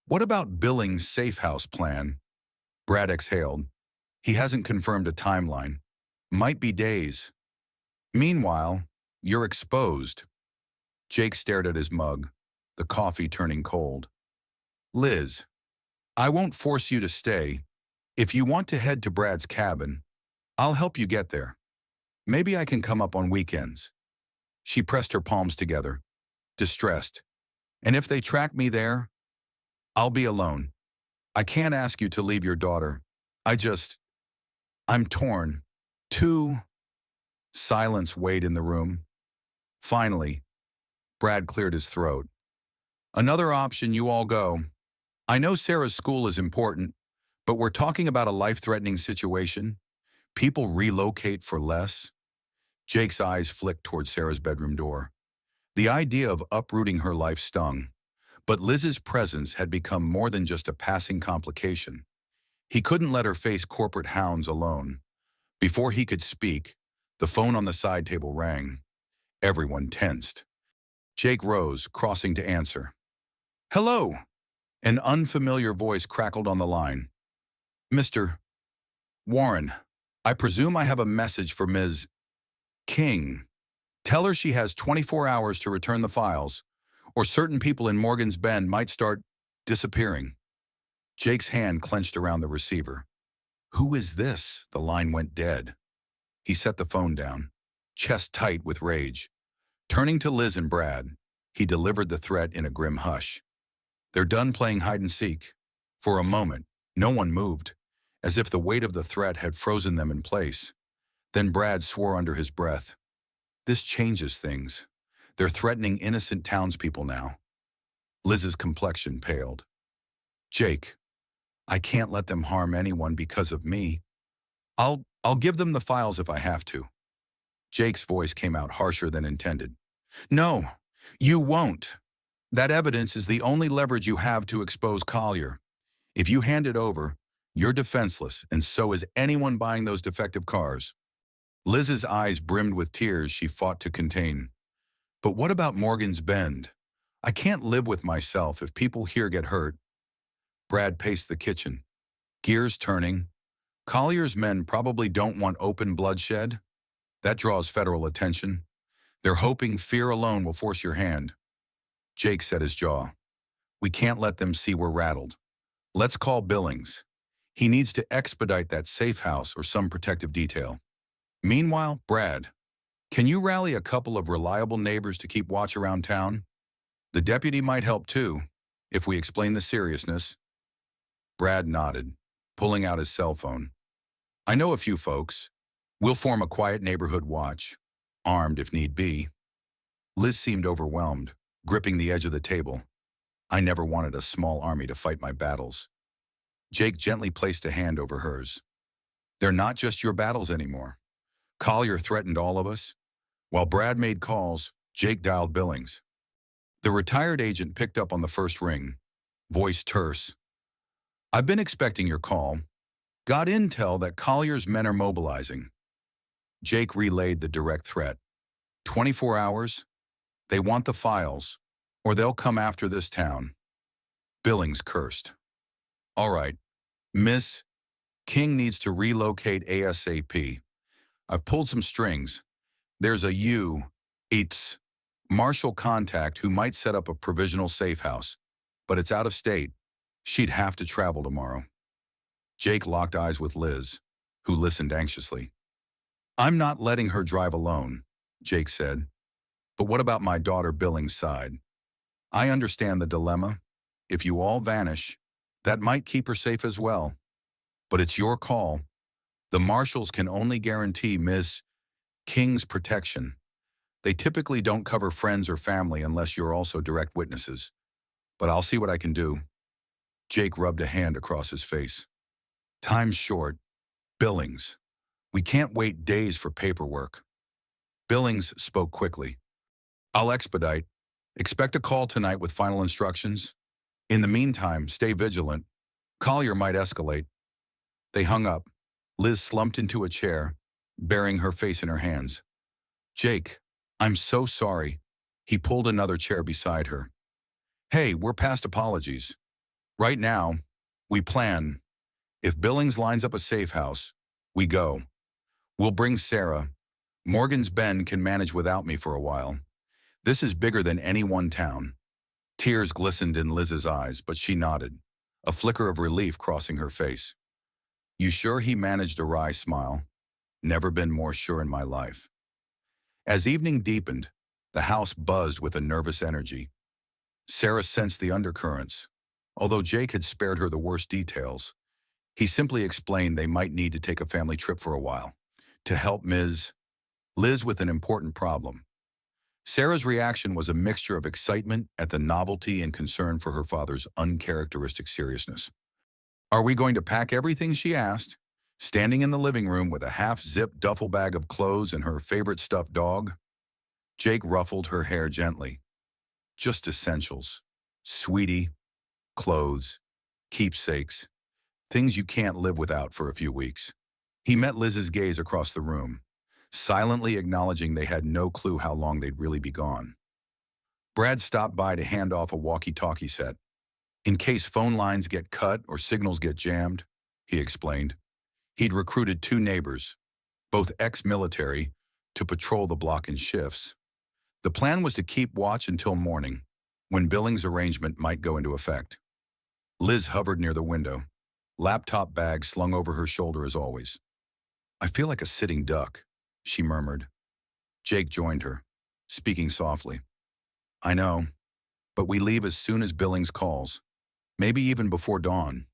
What about Billings' safe house plan? Brad exhaled. He hasn't confirmed a timeline. Might be days. Meanwhile, you're exposed. Jake stared at his mug, the coffee turning cold. Liz, I won't force you to stay. If you want to head to Brad's cabin, I'll help you get there. Maybe I can come up on weekends. She pressed her palms together, distressed. And if they track me there, I'll be alone. I can't ask you to leave your daughter. I'm torn. Too. Silence weighed in the room. Finally, Brad cleared his throat. Another option, you all go. I know Sarah's school is important, but we're talking about a life-threatening situation. People relocate for less. Jake's eyes flicked toward Sarah's bedroom door. The idea of uprooting her life stung, but Liz's presence had become more than just a passing complication. He couldn't let her face corporate hounds alone. Before he could speak, the phone on the side table rang. Everyone tensed. Jake rose, crossing to answer. Hello! An unfamiliar voice crackled on the line. Mr. Warren, I presume I have a message for Ms. King. Tell her she has 24 hours to return the files, or certain people in Morgan's Bend might start disappearing. Jake's hand clenched around the receiver. Who is this? The line went dead. He set the phone down, chest tight with rage. Turning to Liz and Brad, he delivered the threat in a grim hush. They're done playing hide and seek. For a moment, no one moved, as if the weight of the threat had frozen them in place. Then Brad swore under his breath. This changes things. They're threatening innocent townspeople now. Liz's complexion paled. Jake, I can't let them harm anyone because of me. I'll give them the files if I have to. Jake's voice came out harsher than intended. No, you won't. That evidence is the only leverage you have to expose Collier. If you hand it over, you're defenseless, and so is anyone buying those defective cars. Liz's eyes brimmed with tears she fought to contain. But what about Morgan's Bend? I can't live with myself if people here get hurt. Brad paced the kitchen, gears turning. Collier's men probably don't want open bloodshed. That draws federal attention. They're hoping fear alone will force your hand. Jake set his jaw. We can't let them see we're rattled. Let's call Billings. He needs to expedite that safe house or some protective detail. Meanwhile, Brad, can you rally a couple of reliable neighbors to keep watch around town? The deputy might help too, if we explain the seriousness. Brad nodded, pulling out his cell phone. I know a few folks. We'll form a quiet neighborhood watch, armed if need be. Liz seemed overwhelmed, gripping the edge of the table. I never wanted a small army to fight my battles. Jake gently placed a hand over hers. They're not just your battles anymore. Collier threatened all of us. While Brad made calls, Jake dialed Billings. The retired agent picked up on the first ring, voice terse. I've been expecting your call. Got intel that Collier's men are mobilizing. Jake relayed the direct threat. 24 hours? They want the files, or they'll come after this town. Billings cursed. All right, Miss King needs to relocate ASAP. I've pulled some strings. There's a it's Marshall contact who might set up a provisional safe house, but it's out of state. She'd have to travel tomorrow. Jake locked eyes with Liz, who listened anxiously. I'm not letting her drive alone, Jake said. But what about my daughter Billings' side? I understand the dilemma. If you all vanish, that might keep her safe as well. But it's your call. The marshals can only guarantee Ms. King's protection. They typically don't cover friends or family unless you're also direct witnesses. But I'll see what I can do. Jake rubbed a hand across his face. Time's short. Billings. We can't wait days for paperwork. Billings spoke quickly. I'll expedite. Expect a call tonight with final instructions. In the meantime, stay vigilant. Collier might escalate. They hung up. Liz slumped into a chair, burying her face in her hands. Jake, I'm so sorry. He pulled another chair beside her. Hey, we're past apologies. Right now, we plan. If Billings lines up a safe house, we go. We'll bring Sarah. Morgan's Bend can manage without me for a while. This is bigger than any one town. Tears glistened in Liz's eyes, but she nodded, a flicker of relief crossing her face. You sure? He managed a wry smile. Never been more sure in my life. As evening deepened, the house buzzed with a nervous energy. Sarah sensed the undercurrents. Although Jake had spared her the worst details, he simply explained they might need to take a family trip for a while to help Ms. Liz with an important problem. Sarah's reaction was a mixture of excitement at the novelty and concern for her father's uncharacteristic seriousness. Are we going to pack everything? She asked, standing in the living room with a half-zipped duffel bag of clothes and her favorite stuffed dog. Jake ruffled her hair gently. Just essentials. Sweetie, clothes, keepsakes, things you can't live without for a few weeks. He met Liz's gaze across the room, silently acknowledging they had no clue how long they'd really be gone. Brad stopped by to hand off a walkie-talkie set. In case phone lines get cut or signals get jammed, he explained. He'd recruited 2 neighbors, both ex-military, to patrol the block in shifts. The plan was to keep watch until morning, when Billings' arrangement might go into effect. Liz hovered near the window, laptop bag slung over her shoulder as always. I feel like a sitting duck, she murmured. Jake joined her, speaking softly. I know, but we leave as soon as Billings calls, maybe even before dawn,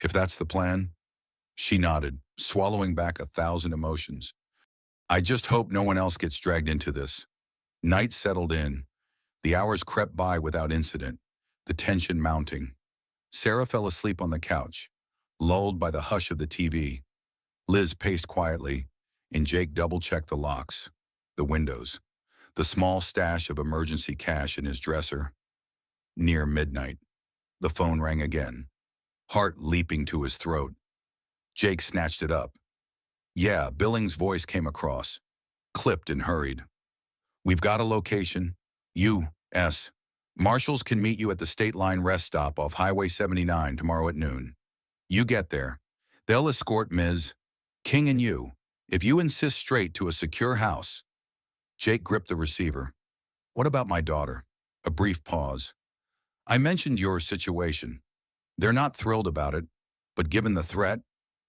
if that's the plan. She nodded, swallowing back 1,000 emotions. I just hope no one else gets dragged into this. Night settled in. The hours crept by without incident, the tension mounting. Sarah fell asleep on the couch, lulled by the hush of the TV. Liz paced quietly, and Jake double-checked the locks, the windows, the small stash of emergency cash in his dresser. Near midnight, the phone rang again, heart leaping to his throat. Jake snatched it up. Yeah, Billings' voice came across, clipped and hurried. We've got a location. U.S. Marshals can meet you at the State Line rest stop off Highway 79 tomorrow at noon. You get there. They'll escort Ms. King and you, if you insist, straight to a secure house. Jake gripped the receiver. What about my daughter? A brief pause. I mentioned your situation. They're not thrilled about it, but given the threat,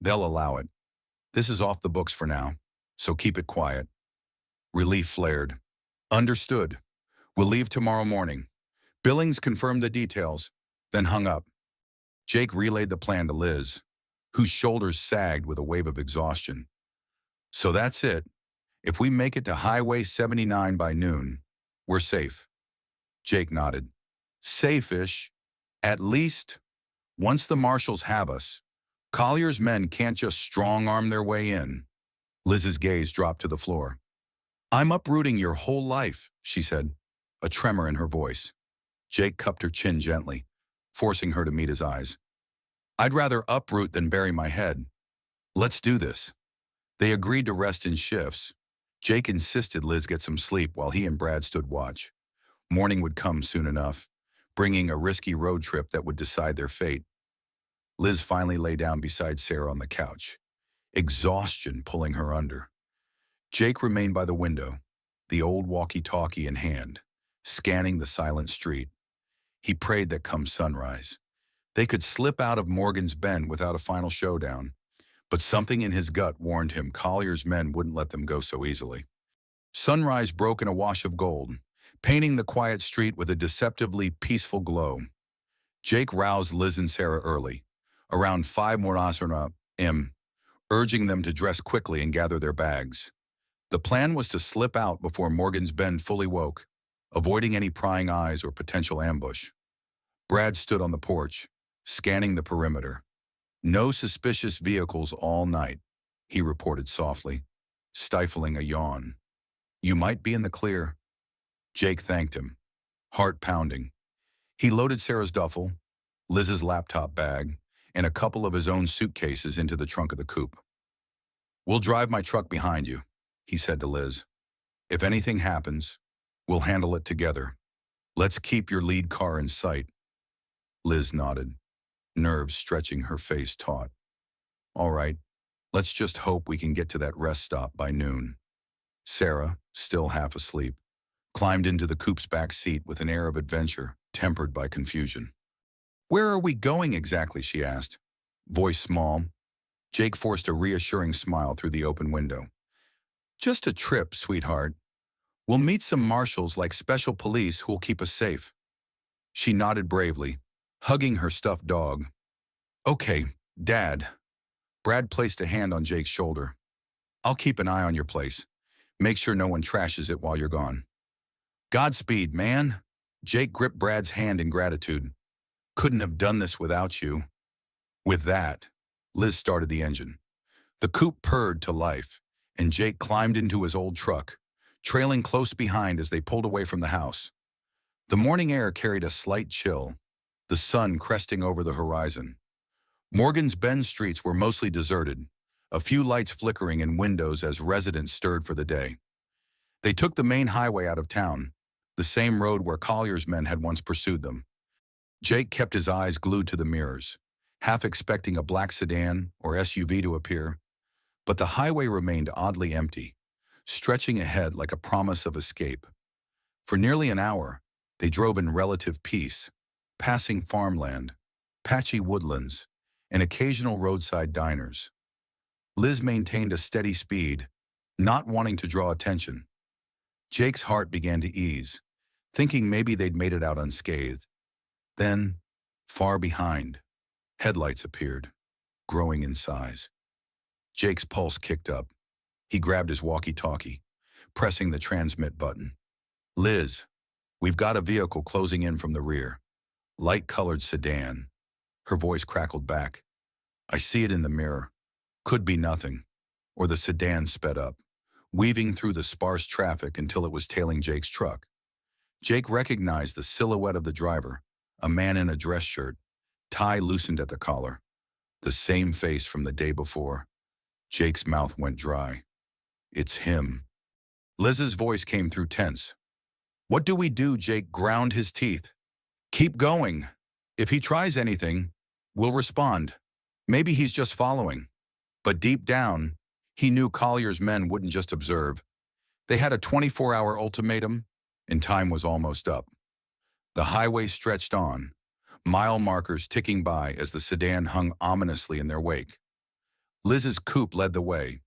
they'll allow it. This is off the books for now, so keep it quiet. Relief flared. Understood. We'll leave tomorrow morning. Billings confirmed the details, then hung up. Jake relayed the plan to Liz, whose shoulders sagged with a wave of exhaustion. So that's it. If we make it to Highway 79 by noon, we're safe. Jake nodded. Safe-ish. At least, once the marshals have us, Collier's men can't just strong-arm their way in. Liz's gaze dropped to the floor. I'm uprooting your whole life, she said, a tremor in her voice. Jake cupped her chin gently, forcing her to meet his eyes. I'd rather uproot than bury my head. Let's do this. They agreed to rest in shifts. Jake insisted Liz get some sleep while he and Brad stood watch. Morning would come soon enough, bringing a risky road trip that would decide their fate. Liz finally lay down beside Sarah on the couch, exhaustion pulling her under. Jake remained by the window, the old walkie-talkie in hand, scanning the silent street. He prayed that come sunrise, they could slip out of Morgan's Bend without a final showdown, but something in his gut warned him Collier's men wouldn't let them go so easily. Sunrise broke in a wash of gold, painting the quiet street with a deceptively peaceful glow. Jake roused Liz and Sarah early, around 5 a.m., urging them to dress quickly and gather their bags. The plan was to slip out before Morgan's Bend fully woke, avoiding any prying eyes or potential ambush. Brad stood on the porch, scanning the perimeter. No suspicious vehicles all night, he reported softly, stifling a yawn. You might be in the clear. Jake thanked him, heart pounding. He loaded Sarah's duffel, Liz's laptop bag, and a couple of his own suitcases into the trunk of the coupe. We'll drive my truck behind you, he said to Liz. If anything happens, we'll handle it together. Let's keep your lead car in sight. Liz nodded, nerves stretching her face taut. All right, let's just hope we can get to that rest stop by noon. Sarah, still half asleep, climbed into the coupe's back seat with an air of adventure tempered by confusion. "Where are we going exactly?" she asked. Voice small. Jake forced a reassuring smile through the open window. "Just a trip, sweetheart. We'll meet some marshals like special police who'll keep us safe." She nodded bravely, hugging her stuffed dog. "Okay, Dad." Brad placed a hand on Jake's shoulder. "I'll keep an eye on your place. Make sure no one trashes it while you're gone." "Godspeed, man." Jake gripped Brad's hand in gratitude. "Couldn't have done this without you." With that, Liz started the engine. The coupe purred to life, and Jake climbed into his old truck, trailing close behind as they pulled away from the house. The morning air carried a slight chill, the sun cresting over the horizon. Morgan's Bend streets were mostly deserted, a few lights flickering in windows as residents stirred for the day. They took the main highway out of town, the same road where Collier's men had once pursued them. Jake kept his eyes glued to the mirrors, half expecting a black sedan or SUV to appear, but the highway remained oddly empty, stretching ahead like a promise of escape. For nearly an hour, they drove in relative peace, passing farmland, patchy woodlands, and occasional roadside diners. Liz maintained a steady speed, not wanting to draw attention. Jake's heart began to ease, thinking maybe they'd made it out unscathed. Then, far behind, headlights appeared, growing in size. Jake's pulse kicked up. He grabbed his walkie-talkie, pressing the transmit button. "Liz, we've got a vehicle closing in from the rear. Light-colored sedan." Her voice crackled back. "I see it in the mirror. Could be nothing." Or the sedan sped up, weaving through the sparse traffic until it was tailing Jake's truck. Jake recognized the silhouette of the driver, a man in a dress shirt, tie loosened at the collar. The same face from the day before. Jake's mouth went dry. "It's him." Liz's voice came through tense. "What do we do?" Jake ground his teeth. "Keep going. If he tries anything, we'll respond. Maybe he's just following." But deep down, he knew Collier's men wouldn't just observe. They had a 24-hour ultimatum, and time was almost up. The highway stretched on, mile markers ticking by as the sedan hung ominously in their wake. Liz's coupe led the way,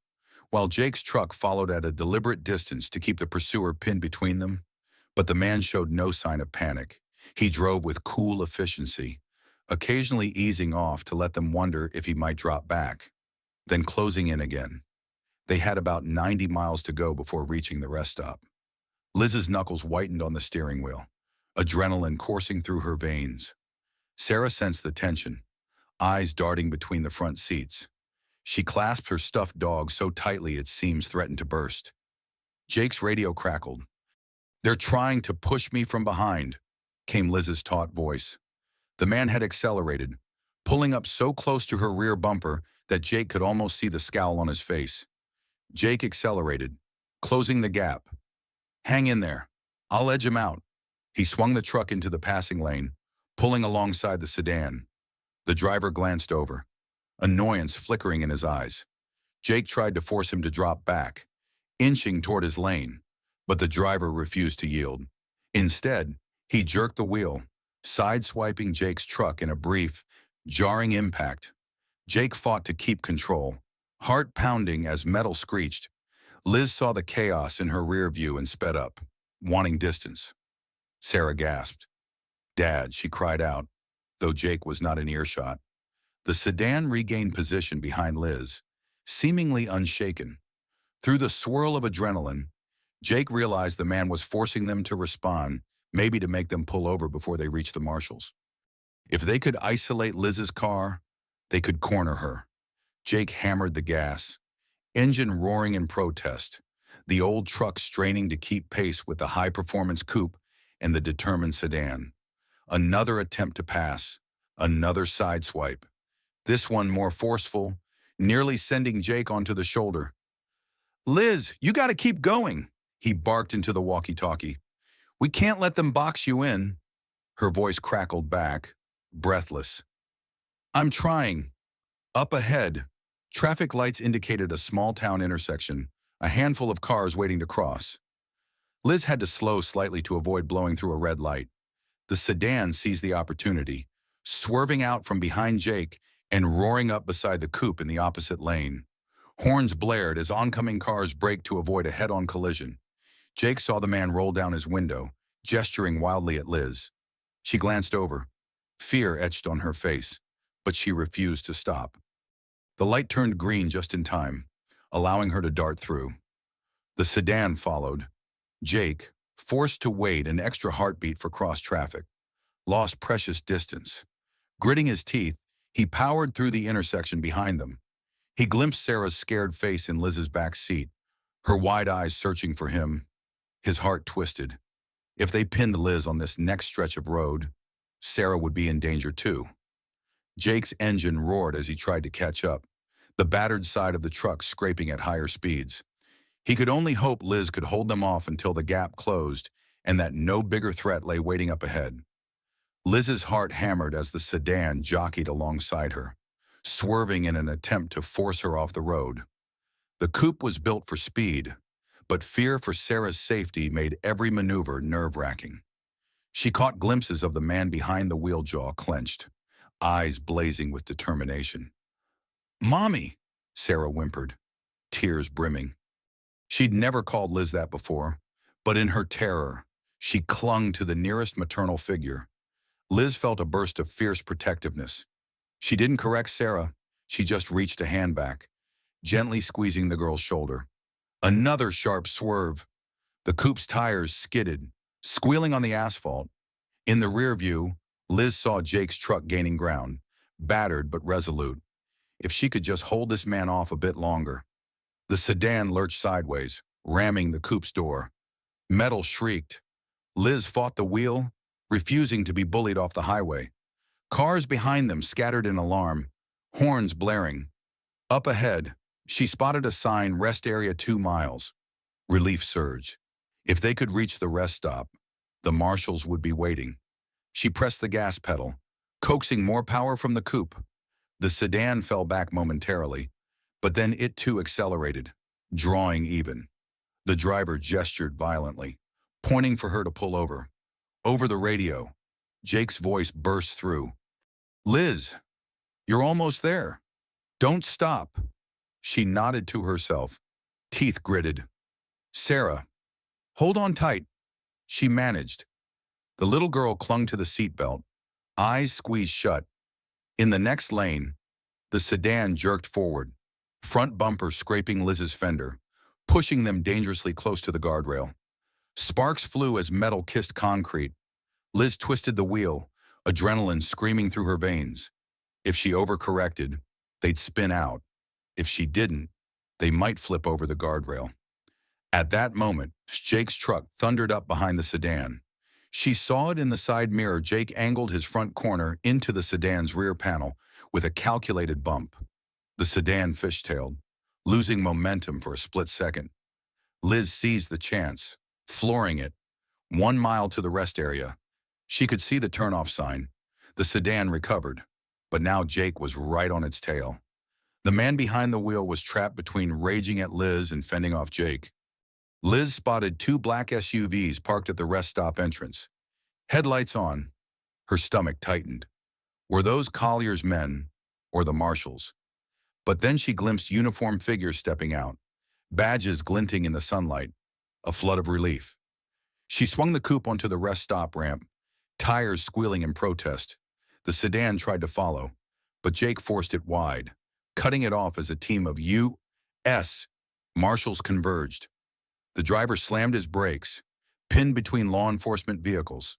while Jake's truck followed at a deliberate distance to keep the pursuer pinned between them. But the man showed no sign of panic. He drove with cool efficiency, occasionally easing off to let them wonder if he might drop back, then closing in again. They had about 90 miles to go before reaching the rest stop. Liz's knuckles whitened on the steering wheel, adrenaline coursing through her veins. Sarah sensed the tension, eyes darting between the front seats. She clasped her stuffed dog so tightly its seams threatened to burst. Jake's radio crackled. "They're trying to push me from behind," came Liz's taut voice. The man had accelerated, pulling up so close to her rear bumper that Jake could almost see the scowl on his face. Jake accelerated, closing the gap. "Hang in there. I'll edge him out." He swung the truck into the passing lane, pulling alongside the sedan. The driver glanced over, annoyance flickering in his eyes. Jake tried to force him to drop back, inching toward his lane, but the driver refused to yield. Instead, he jerked the wheel, sideswiping Jake's truck in a brief, jarring impact. Jake fought to keep control, heart pounding as metal screeched. Liz saw the chaos in her rear view and sped up, wanting distance. Sarah gasped. "Dad," she cried out, though Jake was not in earshot. The sedan regained position behind Liz, seemingly unshaken. Through the swirl of adrenaline, Jake realized the man was forcing them to respond, maybe to make them pull over before they reached the marshals. If they could isolate Liz's car, they could corner her. Jake hammered the gas, engine roaring in protest, the old truck straining to keep pace with the high-performance coupe and the determined sedan. Another attempt to pass, another sideswipe. This one more forceful, nearly sending Jake onto the shoulder. "Liz, you gotta keep going," he barked into the walkie-talkie. "We can't let them box you in." Her voice crackled back, breathless. "I'm trying." Up ahead, traffic lights indicated a small-town intersection, a handful of cars waiting to cross. Liz had to slow slightly to avoid blowing through a red light. The sedan seized the opportunity, swerving out from behind Jake and roaring up beside the coupe in the opposite lane. Horns blared as oncoming cars braked to avoid a head-on collision. Jake saw the man roll down his window, gesturing wildly at Liz. She glanced over, fear etched on her face, but she refused to stop. The light turned green just in time, allowing her to dart through. The sedan followed. Jake, forced to wait an extra heartbeat for cross traffic, lost precious distance. Gritting his teeth, he powered through the intersection behind them. He glimpsed Sarah's scared face in Liz's back seat, her wide eyes searching for him. His heart twisted. If they pinned Liz on this next stretch of road, Sarah would be in danger too. Jake's engine roared as he tried to catch up, the battered side of the truck scraping at higher speeds. He could only hope Liz could hold them off until the gap closed and that no bigger threat lay waiting up ahead. Liz's heart hammered as the sedan jockeyed alongside her, swerving in an attempt to force her off the road. The coupe was built for speed, but fear for Sarah's safety made every maneuver nerve-wracking. She caught glimpses of the man behind the wheel, jaw clenched, eyes blazing with determination. "Mommy," Sarah whimpered, tears brimming. She'd never called Liz that before, but in her terror, she clung to the nearest maternal figure. Liz felt a burst of fierce protectiveness. She didn't correct Sarah, she just reached a hand back, gently squeezing the girl's shoulder. Another sharp swerve. The coupe's tires skidded, squealing on the asphalt. In the rear view, Liz saw Jake's truck gaining ground, battered but resolute. If she could just hold this man off a bit longer. The sedan lurched sideways, ramming the coupe's door. Metal shrieked. Liz fought the wheel, refusing to be bullied off the highway. Cars behind them scattered in alarm, horns blaring. Up ahead, she spotted a sign, "Rest Area 2 miles." Relief surged. If they could reach the rest stop, the marshals would be waiting. She pressed the gas pedal, coaxing more power from the coupe. The sedan fell back momentarily, but then it too accelerated, drawing even. The driver gestured violently, pointing for her to pull over. Over the radio, Jake's voice burst through. "Liz, you're almost there. Don't stop." She nodded to herself, teeth gritted. "Sarah, hold on tight." She managed. The little girl clung to the seatbelt, eyes squeezed shut. In the next lane, the sedan jerked forward, front bumper scraping Liz's fender, pushing them dangerously close to the guardrail. Sparks flew as metal kissed concrete. Liz twisted the wheel, adrenaline screaming through her veins. If she overcorrected, they'd spin out. If she didn't, they might flip over the guardrail. At that moment, Jake's truck thundered up behind the sedan. She saw it in the side mirror. Jake angled his front corner into the sedan's rear panel with a calculated bump. The sedan fishtailed, losing momentum for a split second. Liz seized the chance, flooring it. 1 mile to the rest area. She could see the turnoff sign. The sedan recovered, but now Jake was right on its tail. The man behind the wheel was trapped between raging at Liz and fending off Jake. Liz spotted 2 black SUVs parked at the rest stop entrance. Headlights on. Her stomach tightened. Were those Collier's men or the marshals? But then she glimpsed uniformed figures stepping out, badges glinting in the sunlight, a flood of relief. She swung the coupe onto the rest stop ramp, tires squealing in protest. The sedan tried to follow, but Jake forced it wide, cutting it off as a team of U.S. Marshals converged. The driver slammed his brakes, pinned between law enforcement vehicles.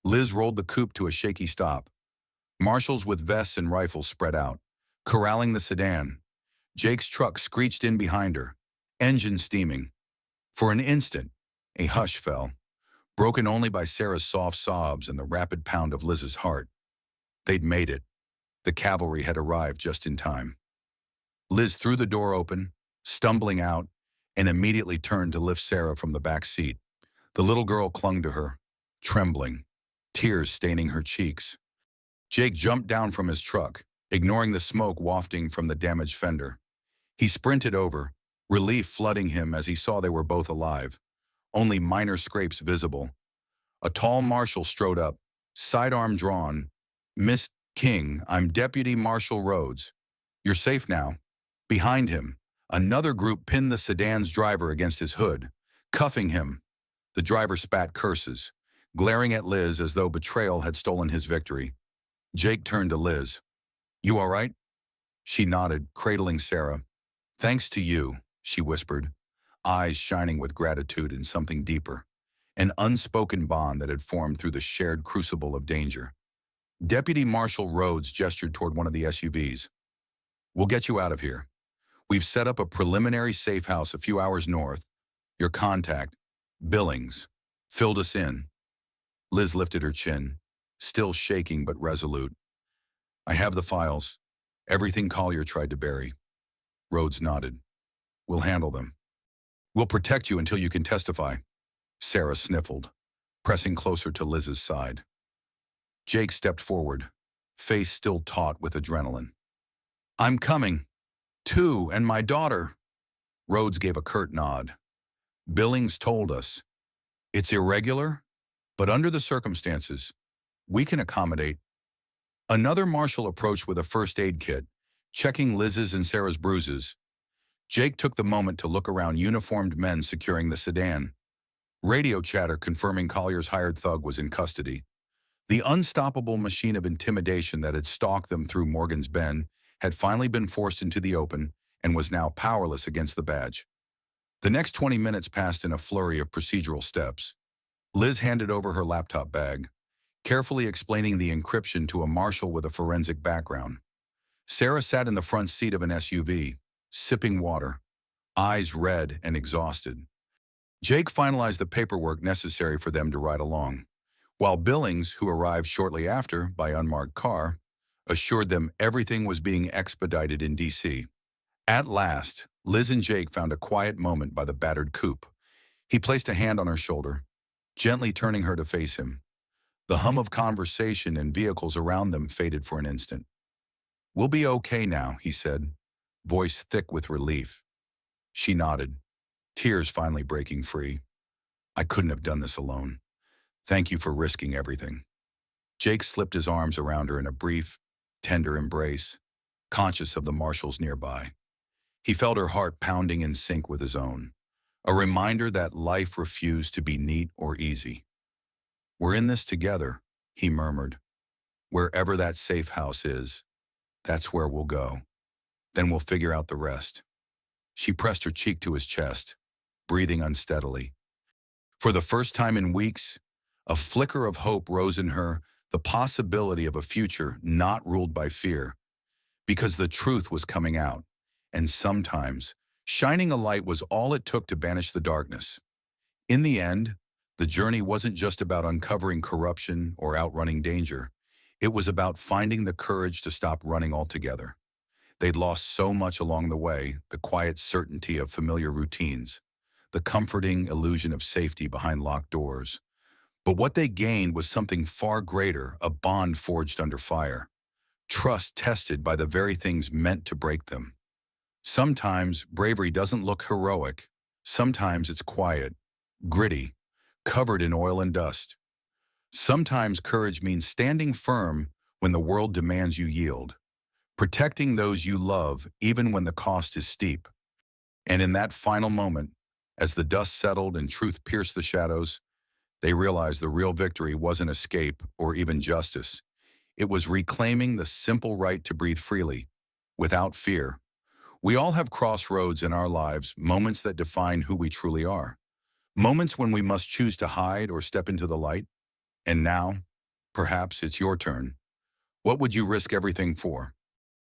Liz rolled the coupe to a shaky stop. Marshals with vests and rifles spread out, corralling the sedan. Jake's truck screeched in behind her, engine steaming. For an instant, a hush fell, broken only by Sarah's soft sobs and the rapid pound of Liz's heart. They'd made it. The cavalry had arrived just in time. Liz threw the door open, stumbling out, and immediately turned to lift Sarah from the back seat. The little girl clung to her, trembling, tears staining her cheeks. Jake jumped down from his truck, ignoring the smoke wafting from the damaged fender. He sprinted over, relief flooding him as he saw they were both alive, only minor scrapes visible. A tall marshal strode up, sidearm drawn. Miss King, I'm Deputy Marshal Rhodes. You're safe now. Behind him, another group pinned the sedan's driver against his hood, cuffing him. The driver spat curses, glaring at Liz as though betrayal had stolen his victory. Jake turned to Liz. You all right? She nodded, cradling Sarah. Thanks to you, she whispered, eyes shining with gratitude and something deeper, an unspoken bond that had formed through the shared crucible of danger. Deputy Marshal Rhodes gestured toward one of the SUVs. We'll get you out of here. We've set up a preliminary safe house a few hours north. Your contact, Billings, filled us in. Liz lifted her chin, still shaking but resolute. I have the files. Everything Collier tried to bury. Rhodes nodded. We'll handle them. We'll protect you until you can testify. Sarah sniffled, pressing closer to Liz's side. Jake stepped forward, face still taut with adrenaline. I'm coming. Too, and my daughter. Rhodes gave a curt nod. Billings told us. It's irregular, but under the circumstances, we can accommodate. Another marshal approached with a first aid kit, checking Liz's and Sarah's bruises. Jake took the moment to look around uniformed men securing the sedan. Radio chatter confirming Collier's hired thug was in custody. The unstoppable machine of intimidation that had stalked them through Morgan's Bend had finally been forced into the open and was now powerless against the badge. The next 20 minutes passed in a flurry of procedural steps. Liz handed over her laptop bag, carefully explaining the encryption to a marshal with a forensic background. Sarah sat in the front seat of an SUV, sipping water, eyes red and exhausted. Jake finalized the paperwork necessary for them to ride along, while Billings, who arrived shortly after by unmarked car, assured them everything was being expedited in D.C. At last, Liz and Jake found a quiet moment by the battered coupe. He placed a hand on her shoulder, gently turning her to face him. The hum of conversation and vehicles around them faded for an instant. We'll be okay now, he said, voice thick with relief. She nodded, tears finally breaking free. I couldn't have done this alone. Thank you for risking everything. Jake slipped his arms around her in a brief, tender embrace, conscious of the marshals nearby. He felt her heart pounding in sync with his own, a reminder that life refused to be neat or easy. We're in this together, he murmured. Wherever that safe house is, that's where we'll go. Then we'll figure out the rest. She pressed her cheek to his chest, breathing unsteadily. For the first time in weeks, a flicker of hope rose in her, the possibility of a future not ruled by fear, because the truth was coming out, and sometimes shining a light was all it took to banish the darkness. In the end, the journey wasn't just about uncovering corruption or outrunning danger. It was about finding the courage to stop running altogether. They'd lost so much along the way, the quiet certainty of familiar routines, the comforting illusion of safety behind locked doors. But what they gained was something far greater, a bond forged under fire, trust tested by the very things meant to break them. Sometimes bravery doesn't look heroic. Sometimes it's quiet, gritty, covered in oil and dust. Sometimes courage means standing firm when the world demands you yield, protecting those you love even when the cost is steep. And in that final moment, as the dust settled and truth pierced the shadows, they realized the real victory wasn't escape or even justice. It was reclaiming the simple right to breathe freely, without fear. We all have crossroads in our lives, moments that define who we truly are. Moments when we must choose to hide or step into the light. And now, perhaps it's your turn. What would you risk everything for?